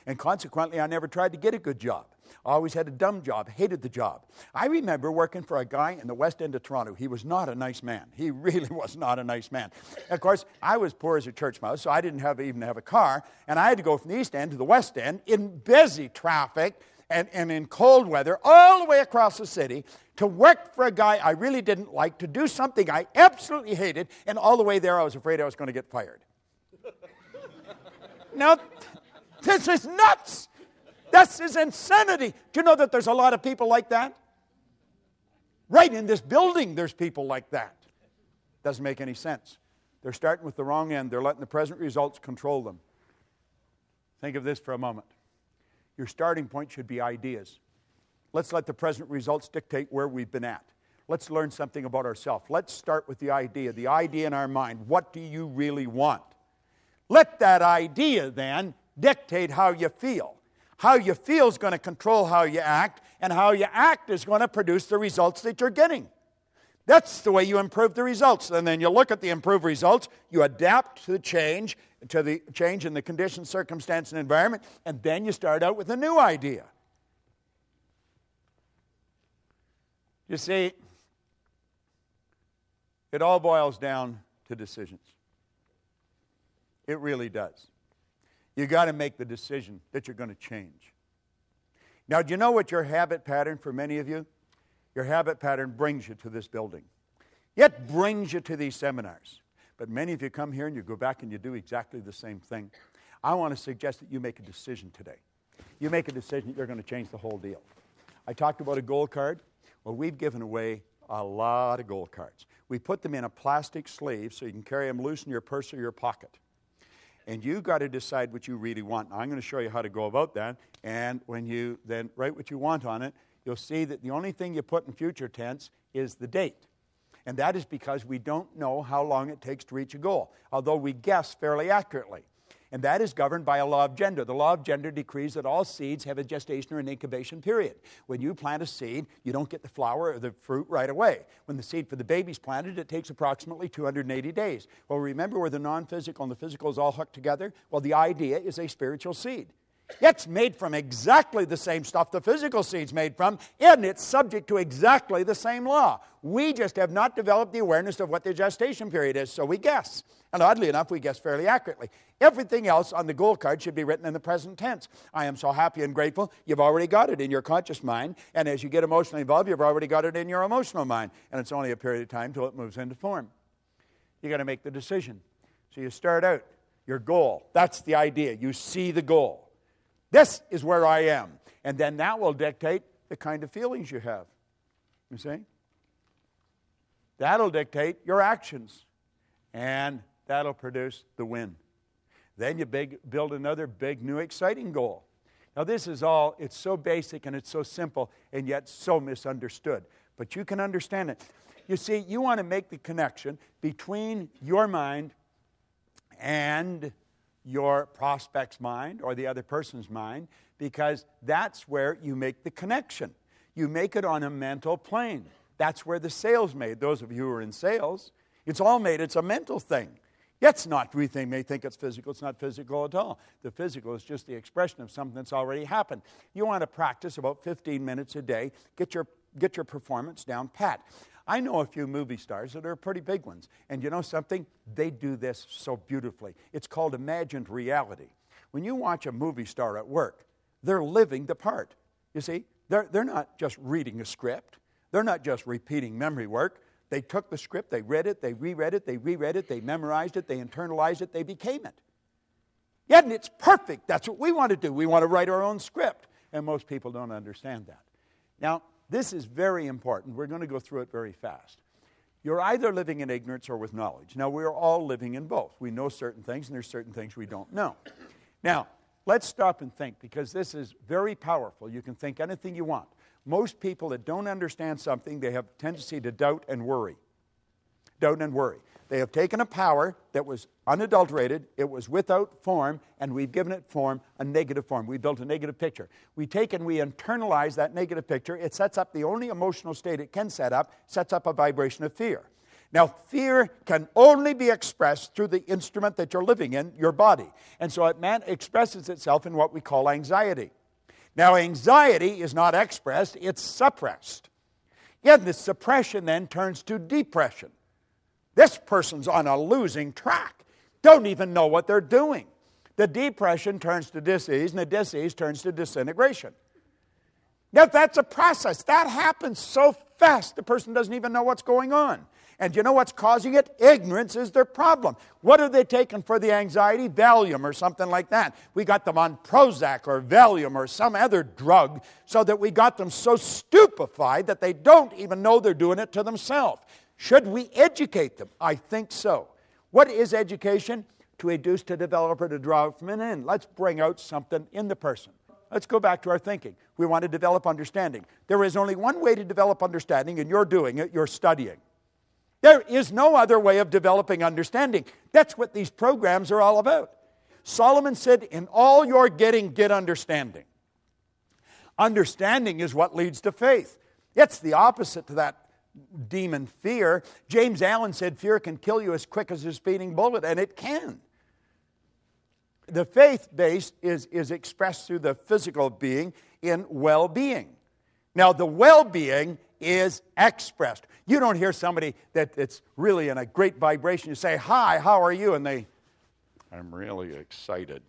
And consequently, I never tried to get a good job. I always had a dumb job, hated the job. I remember working for a guy in the West End of Toronto. He was not a nice man. He really was not a nice man. Of course, I was poor as a church mouse, so I didn't even have a car, and I had to go from the East End to the West End in busy traffic and in cold weather all the way across the city to work for a guy I really didn't like, to do something I absolutely hated, and all the way there I was afraid I was going to get fired. Now, this is nuts. This is insanity. Do you know that there's a lot of people like that? Right in this building, there's people like that. Doesn't make any sense. They're starting with the wrong end. They're letting the present results control them. Think of this for a moment. Your starting point should be ideas. Let's let the present results dictate where we've been at. Let's learn something about ourselves. Let's start with the idea in our mind. What do you really want? Let that idea then dictate how you feel. How you feel is going to control how you act, and how you act is going to produce the results that you're getting. That's the way you improve the results. And then you look at the improved results, you adapt to the change in the conditions, circumstance, and environment, and then you start out with a new idea. You see, it all boils down to decisions. It really does. You got to make the decision that you're going to change. Now, do you know what your habit pattern for many of you? Your habit pattern brings you to this building. It brings you to these seminars. But many of you come here and you go back and you do exactly the same thing. I want to suggest that you make a decision today. You make a decision that you're going to change the whole deal. I talked about a gold card. Well, we've given away a lot of gold cards. We put them in a plastic sleeve so you can carry them loose in your purse or your pocket. And you got to decide what you really want. Now, I'm going to show you how to go about that. And when you then write what you want on it, you'll see that the only thing you put in future tense is the date. And that is because we don't know how long it takes to reach a goal, although we guess fairly accurately. And that is governed by a law of gender. The law of gender decrees that all seeds have a gestation or an incubation period. When you plant a seed, you don't get the flower or the fruit right away. When the seed for the baby's planted, it takes approximately 280 days. Well, remember where the non-physical and the physical is all hooked together? Well, the idea is a spiritual seed. It's made from exactly the same stuff the physical seed's made from, and it's subject to exactly the same law. We just have not developed the awareness of what the gestation period is, so we guess. And oddly enough, we guess fairly accurately. Everything else on the goal card should be written in the present tense. I am so happy and grateful. You've already got it in your conscious mind, and as you get emotionally involved, you've already got it in your emotional mind, and it's only a period of time till it moves into form. You got to make the decision. So you start out, your goal. That's the idea. You see the goal. This is where I am. And then that will dictate the kind of feelings you have. You see? That'll dictate your actions. And that'll produce the win. Then you build another big, new, exciting goal. Now this is all, it's so basic and it's so simple and yet so misunderstood. But you can understand it. You see, you want to make the connection between your mind and your prospect's mind or the other person's mind, because that's where you make the connection. You make it on a mental plane. That's where the sale's made. Those of you who are in sales, it's all made. It's a mental thing. It's not, we may think it's physical. It's not physical at all. The physical is just the expression of something that's already happened. You want to practice about 15 minutes a day. Get your performance down pat. I know a few movie stars that are pretty big ones. And you know something? They do this so beautifully. It's called imagined reality. When you watch a movie star at work, they're living the part. You see, they're not just reading a script. They're not just repeating memory work. They took the script, they read it, they reread it, they reread it, they memorized it, they internalized it, they became it. Yeah, and it's perfect. That's what we want to do. We want to write our own script. And most people don't understand that. Now, this is very important. We're going to go through it very fast. You're either living in ignorance or with knowledge. Now, we're all living in both. We know certain things, and there's certain things we don't know. Now, let's stop and think, because this is very powerful. You can think anything you want. Most people that don't understand something, they have a tendency to doubt and worry. Doubt and worry. They have taken a power that was unadulterated, it was without form, and we've given it form, a negative form. We built a negative picture. We take and we internalize that negative picture. It sets up the only emotional state it can set up, sets up a vibration of fear. Now, fear can only be expressed through the instrument that you're living in, your body. And so it expresses itself in what we call anxiety. Now, anxiety is not expressed, it's suppressed. Yet the suppression then turns to depression. This person's on a losing track. Don't even know what they're doing. The depression turns to disease, and the disease turns to disintegration. Now, that's a process. That happens so fast, the person doesn't even know what's going on. And you know what's causing it? Ignorance is their problem. What are they taking for the anxiety? Valium or something like that. We got them on Prozac or Valium or some other drug so that we got them so stupefied that they don't even know they're doing it to themselves. Should we educate them? I think so. What is education? To induce, to develop, or to draw from an end. Let's bring out something in the person. Let's go back to our thinking. We want to develop understanding. There is only one way to develop understanding, and you're doing it. You're studying. There is no other way of developing understanding. That's what these programs are all about. Solomon said, in all you're getting, get understanding. Understanding is what leads to faith. It's the opposite to that demon fear. James Allen said fear can kill you as quick as a speeding bullet, and it can. The faith base is expressed through the physical being in well-being. Now, the well-being is expressed. You don't hear somebody that's really in a great vibration. You say, hi, how are you? And I'm really excited.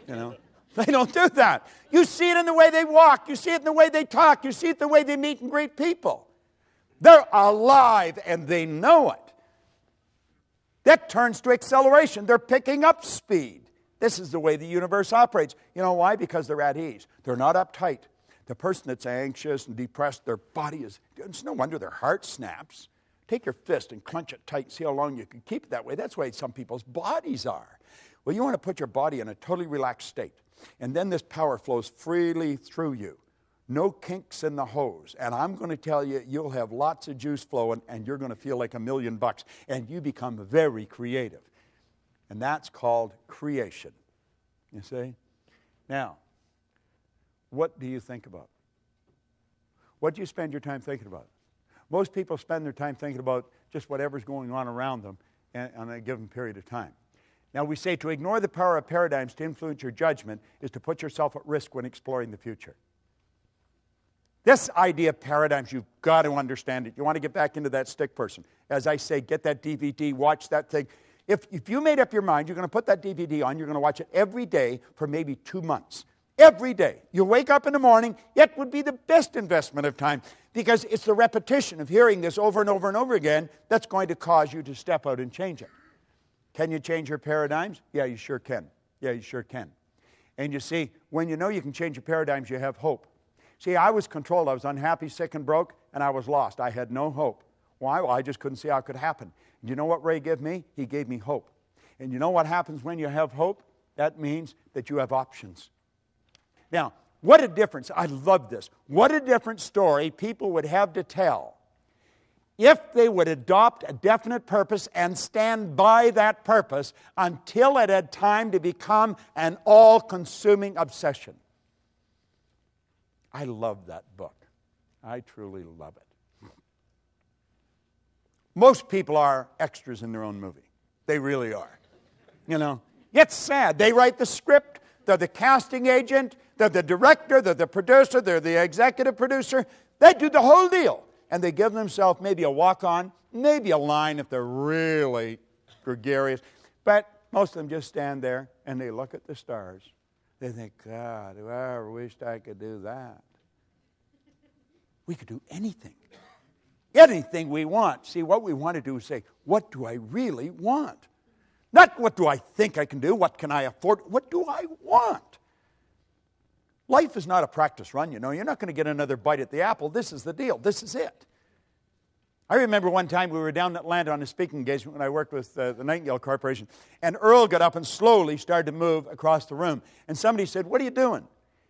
You know? They don't do that. You see it in the way they walk. You see it in the way they talk. You see it in the way they meet and greet people. They're alive and they know it. That turns to acceleration. They're picking up speed. This is the way the universe operates. You know why? Because they're at ease. They're not uptight. The person that's anxious and depressed, their body is, it's no wonder their heart snaps. Take your fist and clench it tight and see how long you can keep it that way. That's the way some people's bodies are. Well, you want to put your body in a totally relaxed state. And then this power flows freely through you. No kinks in the hose. And I'm going to tell you, you'll have lots of juice flowing, and you're going to feel like $1,000,000. And you become very creative. And that's called creation. You see? Now, what do you think about? What do you spend your time thinking about? Most people spend their time thinking about just whatever's going on around them on a given period of time. Now, we say to ignore the power of paradigms to influence your judgment is to put yourself at risk when exploring the future. This idea of paradigms, you've got to understand it. You want to get back into that stick person. As I say, get that DVD, watch that thing. If you made up your mind, you're going to put that DVD on, you're going to watch it every day for maybe 2 months. Every day. You wake up in the morning, it would be the best investment of time because it's the repetition of hearing this over and over and over again that's going to cause you to step out and change it. Can you change your paradigms? Yeah, you sure can. Yeah, you sure can. And you see, when you know you can change your paradigms, you have hope. See, I was controlled. I was unhappy, sick, and broke, and I was lost. I had no hope. Why? Well, I just couldn't see how it could happen. And you know what Ray gave me? He gave me hope. And you know what happens when you have hope? That means that you have options. Now, what a difference. I love this. What a different story people would have to tell if they would adopt a definite purpose and stand by that purpose until it had time to become an all-consuming obsession. I love that book. I truly love it. Most people are extras in their own movie. They really are. You know, it's sad. They write the script. They're the casting agent. They're the director. They're the producer. They're the executive producer. They do the whole deal. And they give themselves maybe a walk-on, maybe a line if they're really gregarious. But most of them just stand there and they look at the stars. They think, God, I ever wished I could do that. We could do anything. Anything we want. See, what we want to do is say, what do I really want? Not what do I think I can do, what can I afford, what do I want? Life is not a practice run, you know. You're not going to get another bite at the apple. This is the deal. This is it. I remember one time we were down in Atlanta on a speaking engagement when I worked with the Nightingale Corporation, and Earl got up and slowly started to move across the room. And somebody said, what are you doing?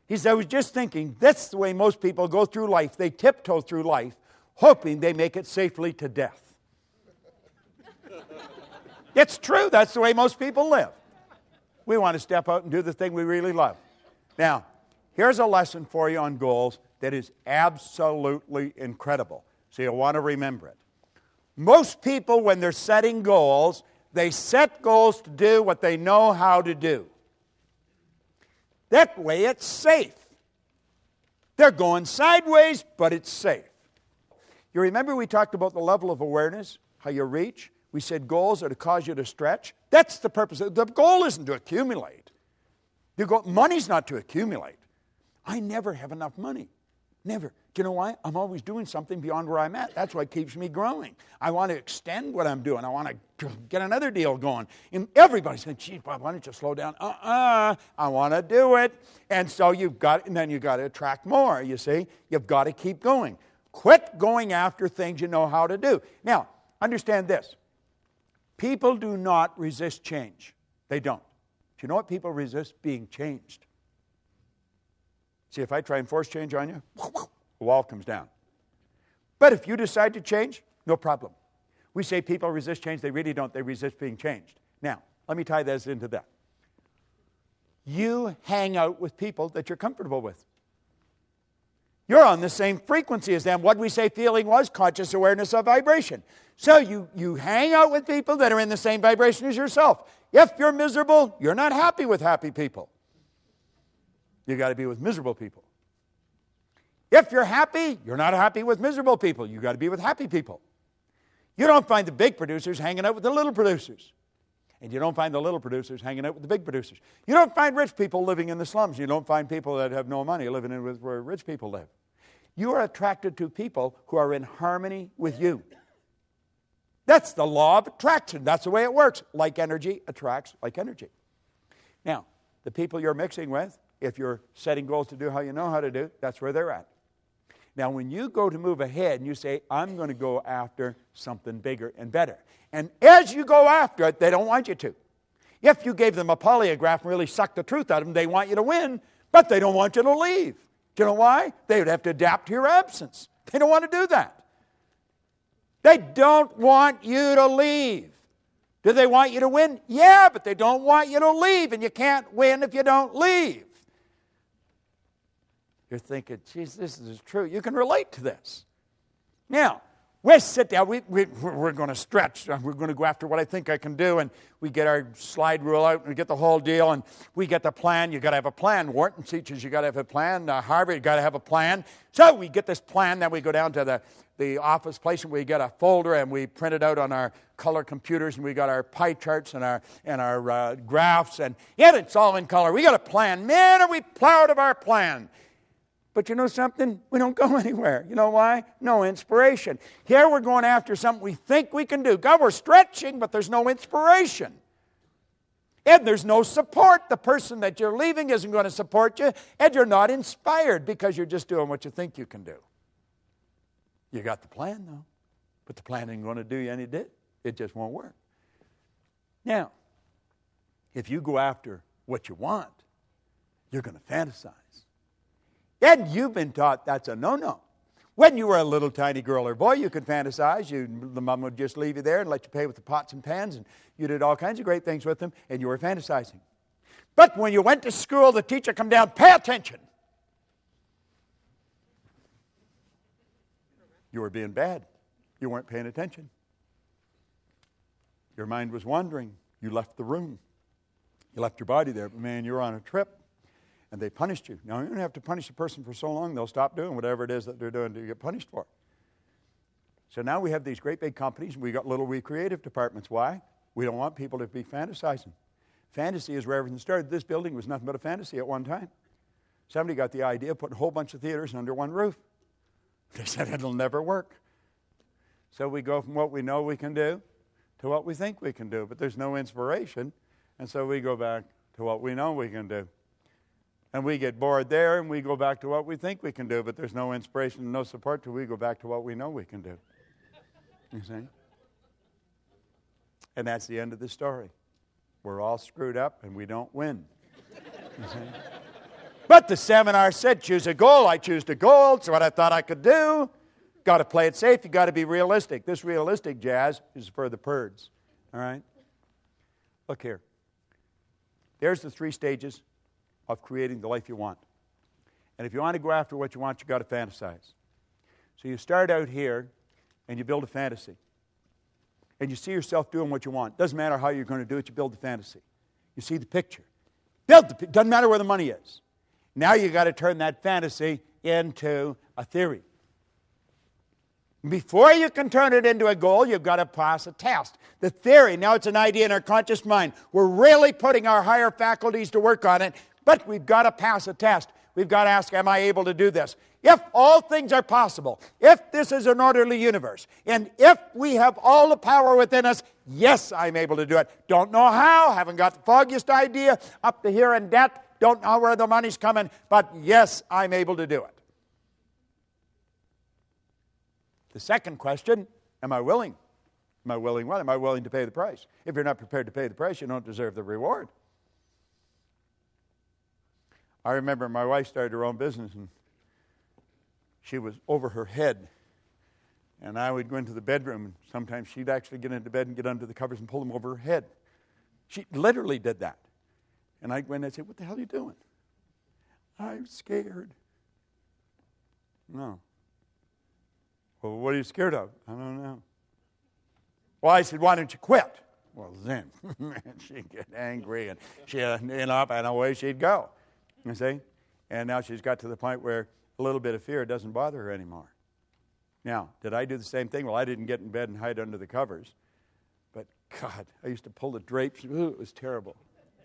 He said, I was just thinking, that's the way most people go through life. They tiptoe through life, hoping they make it safely to death. It's true. That's the way most people live. We want to step out and do the thing we really love. Now, here's a lesson for you on goals that is absolutely incredible. So you'll want to remember it. Most people, when they're setting goals, they set goals to do what they know how to do. That way it's safe. They're going sideways, but it's safe. You remember we talked about the level of awareness, how you reach? We said goals are to cause you to stretch. That's the purpose. The goal isn't to accumulate. Money's not to accumulate. I never have enough money. Never. Do you know why? I'm always doing something beyond where I'm at. That's what keeps me growing. I want to extend what I'm doing. I want to get another deal going. And everybody's saying, gee, Bob, why don't you slow down? I want to do it. And so then you've got to attract more, you see. You've got to keep going. Quit going after things you know how to do. Now, understand this. People do not resist change. They don't. Do you know what people resist? Being changed. See, if I try and force change on you, the wall comes down. But if you decide to change, no problem. We say people resist change. They really don't. They resist being changed. Now, let me tie this into that. You hang out with people that you're comfortable with. You're on the same frequency as them. What we say feeling was conscious awareness of vibration. So you hang out with people that are in the same vibration as yourself. If you're miserable, you're not happy with happy people. You got to be with miserable people. If you're happy, you're not happy with miserable people. You got to be with happy people. You don't find the big producers hanging out with the little producers. And you don't find the little producers hanging out with the big producers. You don't find rich people living in the slums. You don't find people that have no money living in where rich people live. You are attracted to people who are in harmony with you. That's the law of attraction. That's the way it works. Like energy attracts like energy. Now, the people you're mixing with, if you're setting goals to do how you know how to do, that's where they're at. Now, when you go to move ahead and you say, I'm going to go after something bigger and better, and as you go after it, they don't want you to. If you gave them a polygraph and really sucked the truth out of them, they want you to win, but they don't want you to leave. Do you know why? They would have to adapt to your absence. They don't want to do that. They don't want you to leave. Do they want you to win? Yeah, but they don't want you to leave, and you can't win if you don't leave. You're thinking, geez, this is true. You can relate to this. Now, we sit down. We're going to stretch. We're going to go after what I think I can do, and we get our slide rule out, and we get the whole deal, and we get the plan. You've got to have a plan. Wharton teaches you got to have a plan. Harvard, you got to have a plan. So we get this plan, then we go down to the office place, and we get a folder, and we print it out on our color computers, and we got our pie charts and our graphs, and it's all in color. We got a plan. Man, are we proud of our plan. But you know something? We don't go anywhere. You know why? No inspiration. Here we're going after something we think we can do. God, we're stretching, but there's no inspiration. And there's no support. The person that you're leaving isn't going to support you, and you're not inspired because you're just doing what you think you can do. You got the plan, though, but the plan ain't going to do you any good. It just won't work. Now, if you go after what you want, you're going to fantasize. And you've been taught that's a no-no. When you were a little tiny girl or boy, you could fantasize. The mom would just leave you there and let you play with the pots and pans, and you did all kinds of great things with them, and you were fantasizing. But when you went to school, the teacher come down, pay attention. You were being bad. You weren't paying attention. Your mind was wandering. You left the room. You left your body there, but man, you're on a trip. And they punished you. Now, you don't have to punish a person for so long, they'll stop doing whatever it is that they're doing to get punished for. So now we have these great big companies, and we got little wee creative departments. Why? We don't want people to be fantasizing. Fantasy is where everything started. This building was nothing but a fantasy at one time. Somebody got the idea of putting a whole bunch of theaters under one roof. They said it'll never work. So we go from what we know we can do to what we think we can do, but there's no inspiration, and so we go back to what we know we can do. And we get bored there, and we go back to what we think we can do, but there's no inspiration and no support till we go back to what we know we can do. You see? And that's the end of the story. We're all screwed up, and we don't win. You see? But the seminar said, choose a goal. I choose the goal. It's what I thought I could do. Got to play it safe. You got to be realistic. This realistic jazz is for the birds. All right? Look here. There's the 3 stages of creating the life you want. And if you want to go after what you want, you've got to fantasize. So you start out here, and you build a fantasy. And you see yourself doing what you want. Doesn't matter how you're going to do it, you build the fantasy. You see the picture. Doesn't matter where the money is. Now you've got to turn that fantasy into a theory. Before you can turn it into a goal, you've got to pass a test. The theory, now it's an idea in our conscious mind. We're really putting our higher faculties to work on it, but we've got to pass a test. We've got to ask, am I able to do this? If all things are possible, if this is an orderly universe, and if we have all the power within us, yes, I'm able to do it. Don't know how, haven't got the foggiest idea, up to here in debt, don't know where the money's coming, but yes, I'm able to do it. The second question, am I willing? Am I willing what? Am I willing to pay the price? If you're not prepared to pay the price, you don't deserve the reward. I remember my wife started her own business, and she was over her head. And I would go into the bedroom, and sometimes she'd actually get into bed and get under the covers and pull them over her head. She literally did that. And I'd go in and I'd say, what the hell are you doing? I'm scared. No. Well, what are you scared of? I don't know. Well, I said, why don't you quit? Well, then she'd get angry, and she'd end up, and away she'd go. You see? And now she's got to the point where a little bit of fear doesn't bother her anymore. Now, did I do the same thing? Well, I didn't get in bed and hide under the covers. But, God, I used to pull the drapes. Ooh, it was terrible.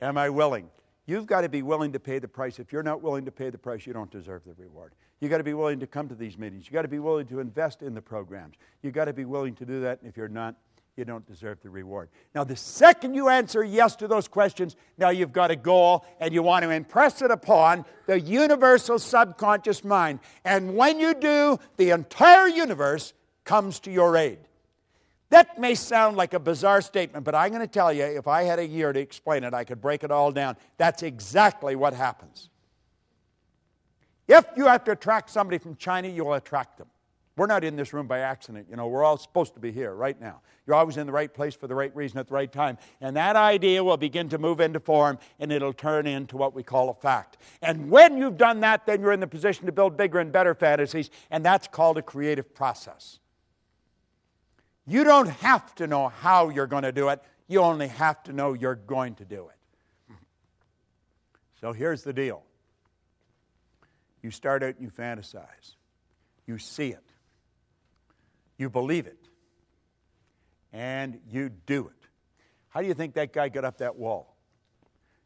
Am I willing? You've got to be willing to pay the price. If you're not willing to pay the price, you don't deserve the reward. You've got to be willing to come to these meetings. You've got to be willing to invest in the programs. You've got to be willing to do that. And if you're not, you don't deserve the reward. Now, the second you answer yes to those questions, now you've got a goal and you want to impress it upon the universal subconscious mind. And when you do, the entire universe comes to your aid. That may sound like a bizarre statement, but I'm going to tell you, if I had a year to explain it, I could break it all down. That's exactly what happens. If you have to attract somebody from China, you'll attract them. We're not in this room by accident. You know, we're all supposed to be here right now. You're always in the right place for the right reason at the right time. And that idea will begin to move into form, and it'll turn into what we call a fact. And when you've done that, then you're in the position to build bigger and better fantasies, and that's called a creative process. You don't have to know how you're going to do it. You only have to know you're going to do it. So here's the deal. You start out and you fantasize. You see it. You believe it. And you do it. How do you think that guy got up that wall?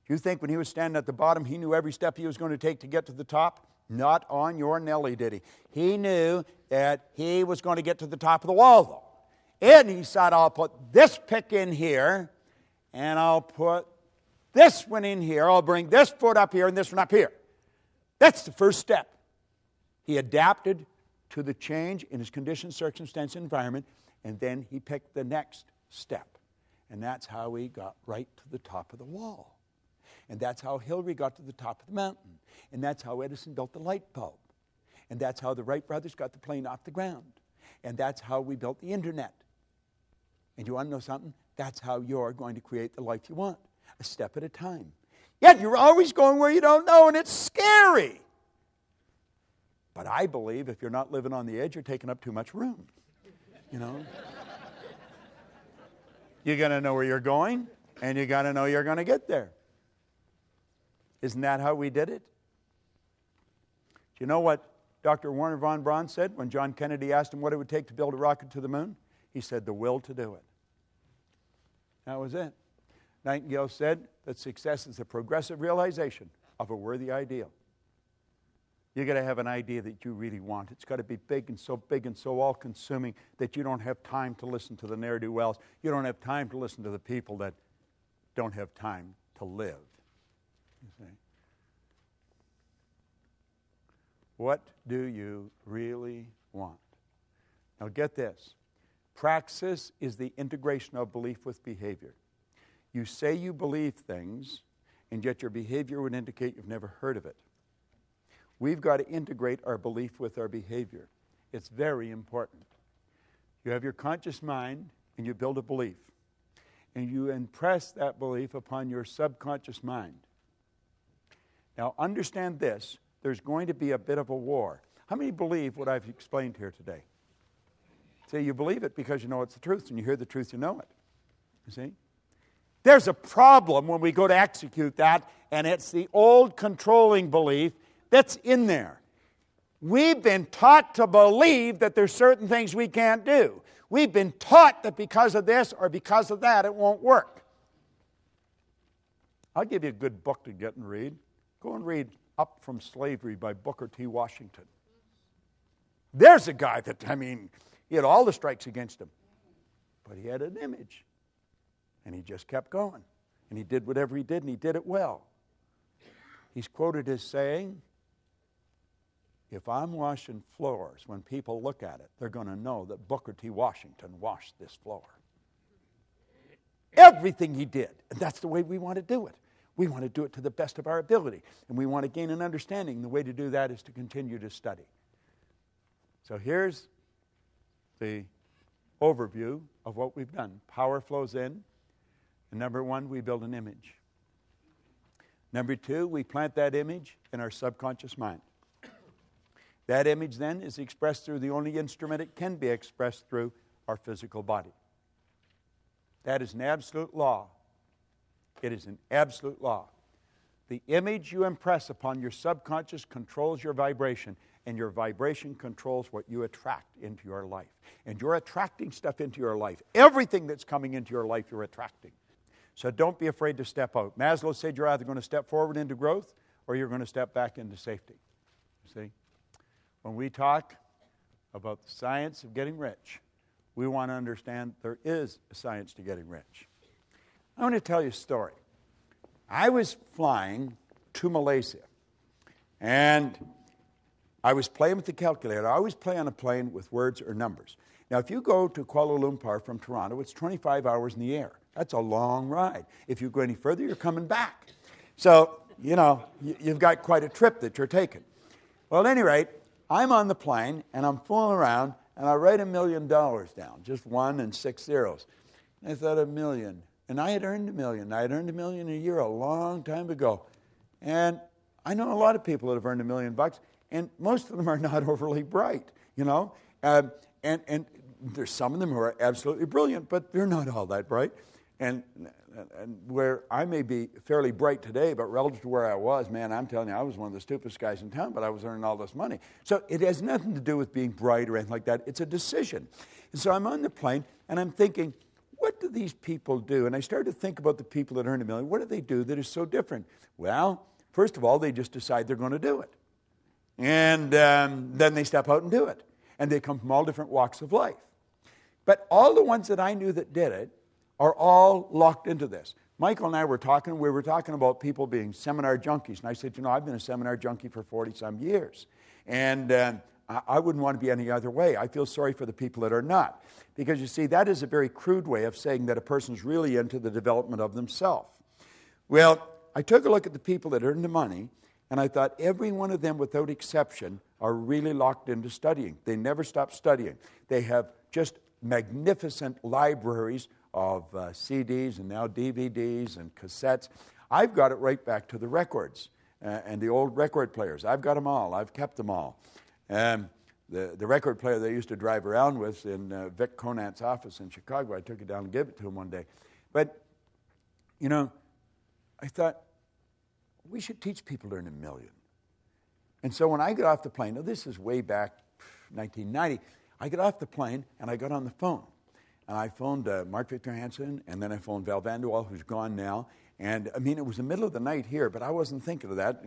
Do you think when he was standing at the bottom, he knew every step he was going to take to get to the top? Not on your Nelly, did he? He knew that he was going to get to the top of the wall, though. And he said, I'll put this pick in here, and I'll put this one in here. I'll bring this foot up here and this one up here. That's the first step. He adapted to the change in his condition, circumstance, environment, and then he picked the next step. And that's how he got right to the top of the wall. And that's how Hillary got to the top of the mountain. And that's how Edison built the light bulb. And that's how the Wright brothers got the plane off the ground. And that's how we built the internet. And you want to know something? That's how you're going to create the life you want, a step at a time. Yet you're always going where you don't know, and it's scary. But I believe if you're not living on the edge, you're taking up too much room. You know? You got to know where you're going, and you got to know you're going to get there. Isn't that how we did it? Do you know what Dr. Werner von Braun said when John Kennedy asked him what it would take to build a rocket to the moon? He said, the will to do it. That was it. Nightingale said that success is the progressive realization of a worthy ideal. You've got to have an idea that you really want. It's got to be big and so all-consuming that you don't have time to listen to the ne'er-do-wells. You don't have time to listen to the people that don't have time to live. You see? What do you really want? Now get this. Praxis is the integration of belief with behavior. You say you believe things, and yet your behavior would indicate you've never heard of it. We've got to integrate our belief with our behavior. It's very important. You have your conscious mind, and you build a belief. And you impress that belief upon your subconscious mind. Now, understand this. There's going to be a bit of a war. How many believe what I've explained here today? See, you believe it because you know it's the truth, and you hear the truth, you know it. You see? There's a problem when we go to execute that, and it's the old controlling belief that's in there. We've been taught to believe that there's certain things we can't do. We've been taught that because of this or because of that, it won't work. I'll give you a good book to get and read. Go and read Up from Slavery by Booker T. Washington. There's a guy that, he had all the strikes against him. But he had an image. And he just kept going. And he did whatever he did, and he did it well. He's quoted as saying, if I'm washing floors, when people look at it, they're going to know that Booker T. Washington washed this floor. Everything he did. And that's the way we want to do it. We want to do it to the best of our ability. And we want to gain an understanding. The way to do that is to continue to study. So here's the overview of what we've done. Power flows in. And number one, we build an image. Number two, we plant that image in our subconscious mind. That image then is expressed through the only instrument it can be expressed through, our physical body. That is an absolute law. It is an absolute law. The image you impress upon your subconscious controls your vibration, and your vibration controls what you attract into your life. And you're attracting stuff into your life. Everything that's coming into your life, you're attracting. So don't be afraid to step out. Maslow said you're either going to step forward into growth or you're going to step back into safety. You see? When we talk about the science of getting rich, we want to understand there is a science to getting rich. I want to tell you a story. I was flying to Malaysia, and I was playing with the calculator. I always play on a plane with words or numbers. Now, if you go to Kuala Lumpur from Toronto, it's 25 hours in the air. That's a long ride. If you go any further, you're coming back. So, you've got quite a trip that you're taking. Well, at any rate, I'm on the plane, and I'm fooling around, and I write $1 million down, just 1 and 6 zeros. And I thought, $1 million. And I had earned $1 million. I had earned $1 million a year a long time ago. And I know a lot of people that have earned $1 million, and most of them are not overly bright, And there's some of them who are absolutely brilliant, but they're not all that bright. And where I may be fairly bright today, but relative to where I was, man, I'm telling you, I was one of the stupidest guys in town, but I was earning all this money. So it has nothing to do with being bright or anything like that. It's a decision. And so I'm on the plane, and I'm thinking, what do these people do? And I started to think about the people that earn $1 million. What do they do that is so different? Well, first of all, they just decide they're going to do it. And then they step out and do it. And they come from all different walks of life. But all the ones that I knew that did it are all locked into this. Michael and I were talking. We were talking about people being seminar junkies. And I said, I've been a seminar junkie for 40-some years. And I wouldn't want to be any other way. I feel sorry for the people that are not. Because, you see, that is a very crude way of saying that a person's really into the development of themselves. Well, I took a look at the people that earn the money, and I thought every one of them, without exception, are really locked into studying. They never stop studying. They have just magnificent libraries of CDs and now DVDs and cassettes. I've got it right back to the records and the old record players. I've got them all. I've kept them all. The record player they used to drive around with in Vic Conant's office in Chicago, I took it down and gave it to him one day. But, I thought, we should teach people to earn $1 million. And so when I got off the plane, now this is way back 1990, I got off the plane and I got on the phone. And I phoned Mark Victor Hansen, and then I phoned Val Vanderwall, who's gone now. And, it was the middle of the night here, but I wasn't thinking of that.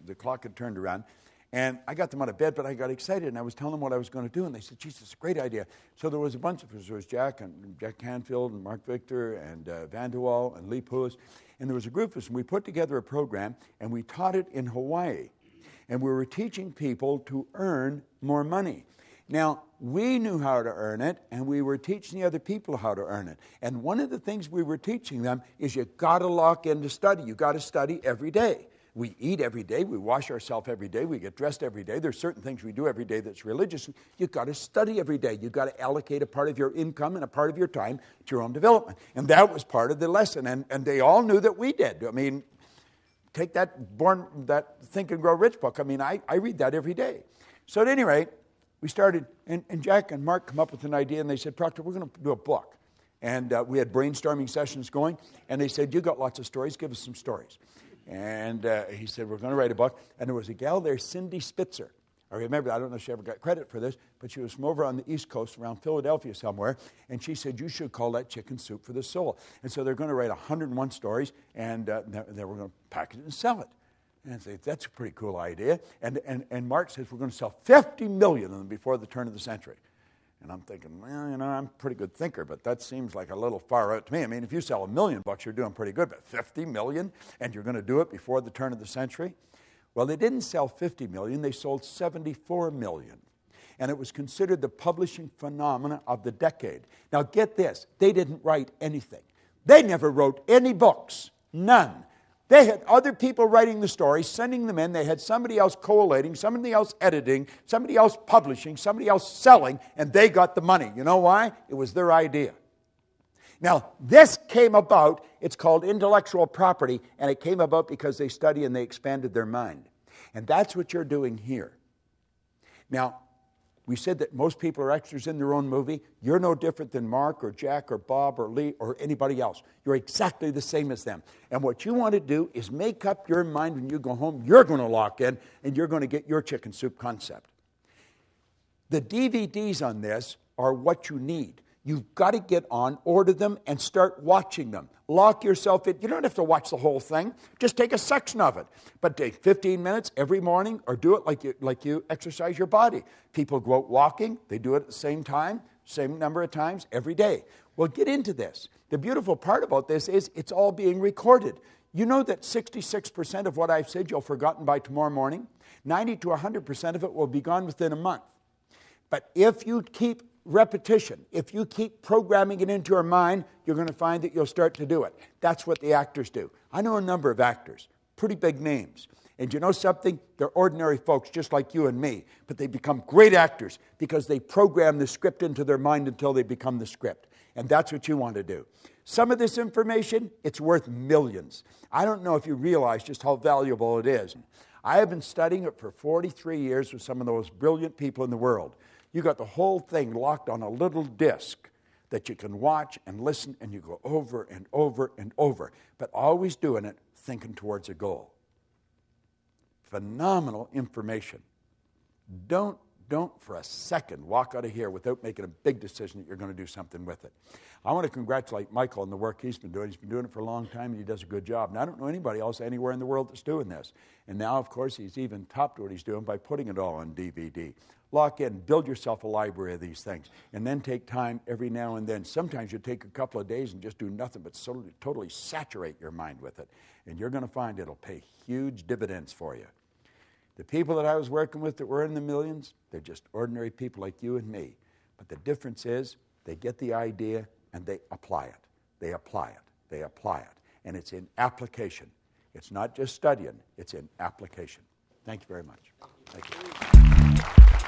The clock had turned around. And I got them out of bed, but I got excited, and I was telling them what I was going to do. And they said, geez, it's a great idea. So there was a bunch of us. There was Jack Canfield and Mark Victor and Vanderwall and Lee Poulos. And there was a group of us, and we put together a program, and we taught it in Hawaii. And we were teaching people to earn more money. Now, we knew how to earn it, and we were teaching the other people how to earn it. And one of the things we were teaching them is you got to lock into study. You got to study every day. We eat every day. We wash ourselves every day. We get dressed every day. There's certain things we do every day that's religious. You've got to study every day. You've got to allocate a part of your income and a part of your time to your own development. And that was part of the lesson. And they all knew that we did. Take that Think and Grow Rich book. I read that every day. So at any rate, we started, and Jack and Mark come up with an idea, and they said, Proctor, we're going to do a book. And we had brainstorming sessions going, and they said, you got lots of stories, give us some stories. And he said, we're going to write a book. And there was a gal there, Cindy Spitzer. I remember, I don't know if she ever got credit for this, but she was from over on the East Coast, around Philadelphia somewhere, and she said, you should call that Chicken Soup for the Soul. And so they're going to write 101 stories, and then we're going to package it and sell it. And I said, that's a pretty cool idea. And Mark says, we're going to sell 50 million of them before the turn of the century. And I'm thinking, well, I'm a pretty good thinker, but that seems like a little far out to me. If you sell $1 million, you're doing pretty good, but 50 million, and you're going to do it before the turn of the century? Well, they didn't sell 50 million, they sold 74 million. And it was considered the publishing phenomena of the decade. Now, get this, they didn't write anything. They never wrote any books, none. They had other people writing the stories, sending them in. They had somebody else collating, somebody else editing, somebody else publishing, somebody else selling, and they got the money. You know why? It was their idea. Now, this came about, it's called intellectual property, and it came about because they studied and they expanded their mind. And that's what you're doing here. Now, we said that most people are extras in their own movie. You're no different than Mark or Jack or Bob or Lee or anybody else. You're exactly the same as them. And what you want to do is make up your mind when you go home. You're going to lock in and you're going to get your chicken soup concept. The DVDs on this are what you need. You've got to get on, order them, and start watching them. Lock yourself in. You don't have to watch the whole thing. Just take a section of it. But take 15 minutes every morning, or do it like you exercise your body. People go out walking. They do it at the same time. Same number of times every day. Well, get into this. The beautiful part about this is it's all being recorded. You know that 66% of what I've said you'll have forgotten by tomorrow morning? 90 to 100% of it will be gone within a month. But if you keep repetition, if you keep programming it into your mind, you're going to find that you'll start to do it. That's what the actors do. I know a number of actors, pretty big names. And you know something? They're ordinary folks just like you and me, but they become great actors because they program the script into their mind until they become the script. And that's what you want to do. Some of this information, it's worth millions. I don't know if you realize just how valuable it is. I have been studying it for 43 years with some of the most brilliant people in the world. You got the whole thing locked on a little disc that you can watch and listen, and you go over and over and over, but always doing it thinking towards a goal. Phenomenal information. Don't for a second walk out of here without making a big decision that you're going to do something with it. I want to congratulate Michael on the work he's been doing. He's been doing it for a long time, and he does a good job. And I don't know anybody else anywhere in the world that's doing this. And now, of course, he's even topped what he's doing by putting it all on DVD. Lock in, build yourself a library of these things, and then take time every now and then. Sometimes you take a couple of days and just do nothing but totally saturate your mind with it, and you're going to find it'll pay huge dividends for you. The people that I was working with that were in the millions, they're just ordinary people like you and me. But the difference is they get the idea and they apply it. They apply it. They apply it. And it's in application. It's not just studying. It's in application. Thank you very much. Thank you.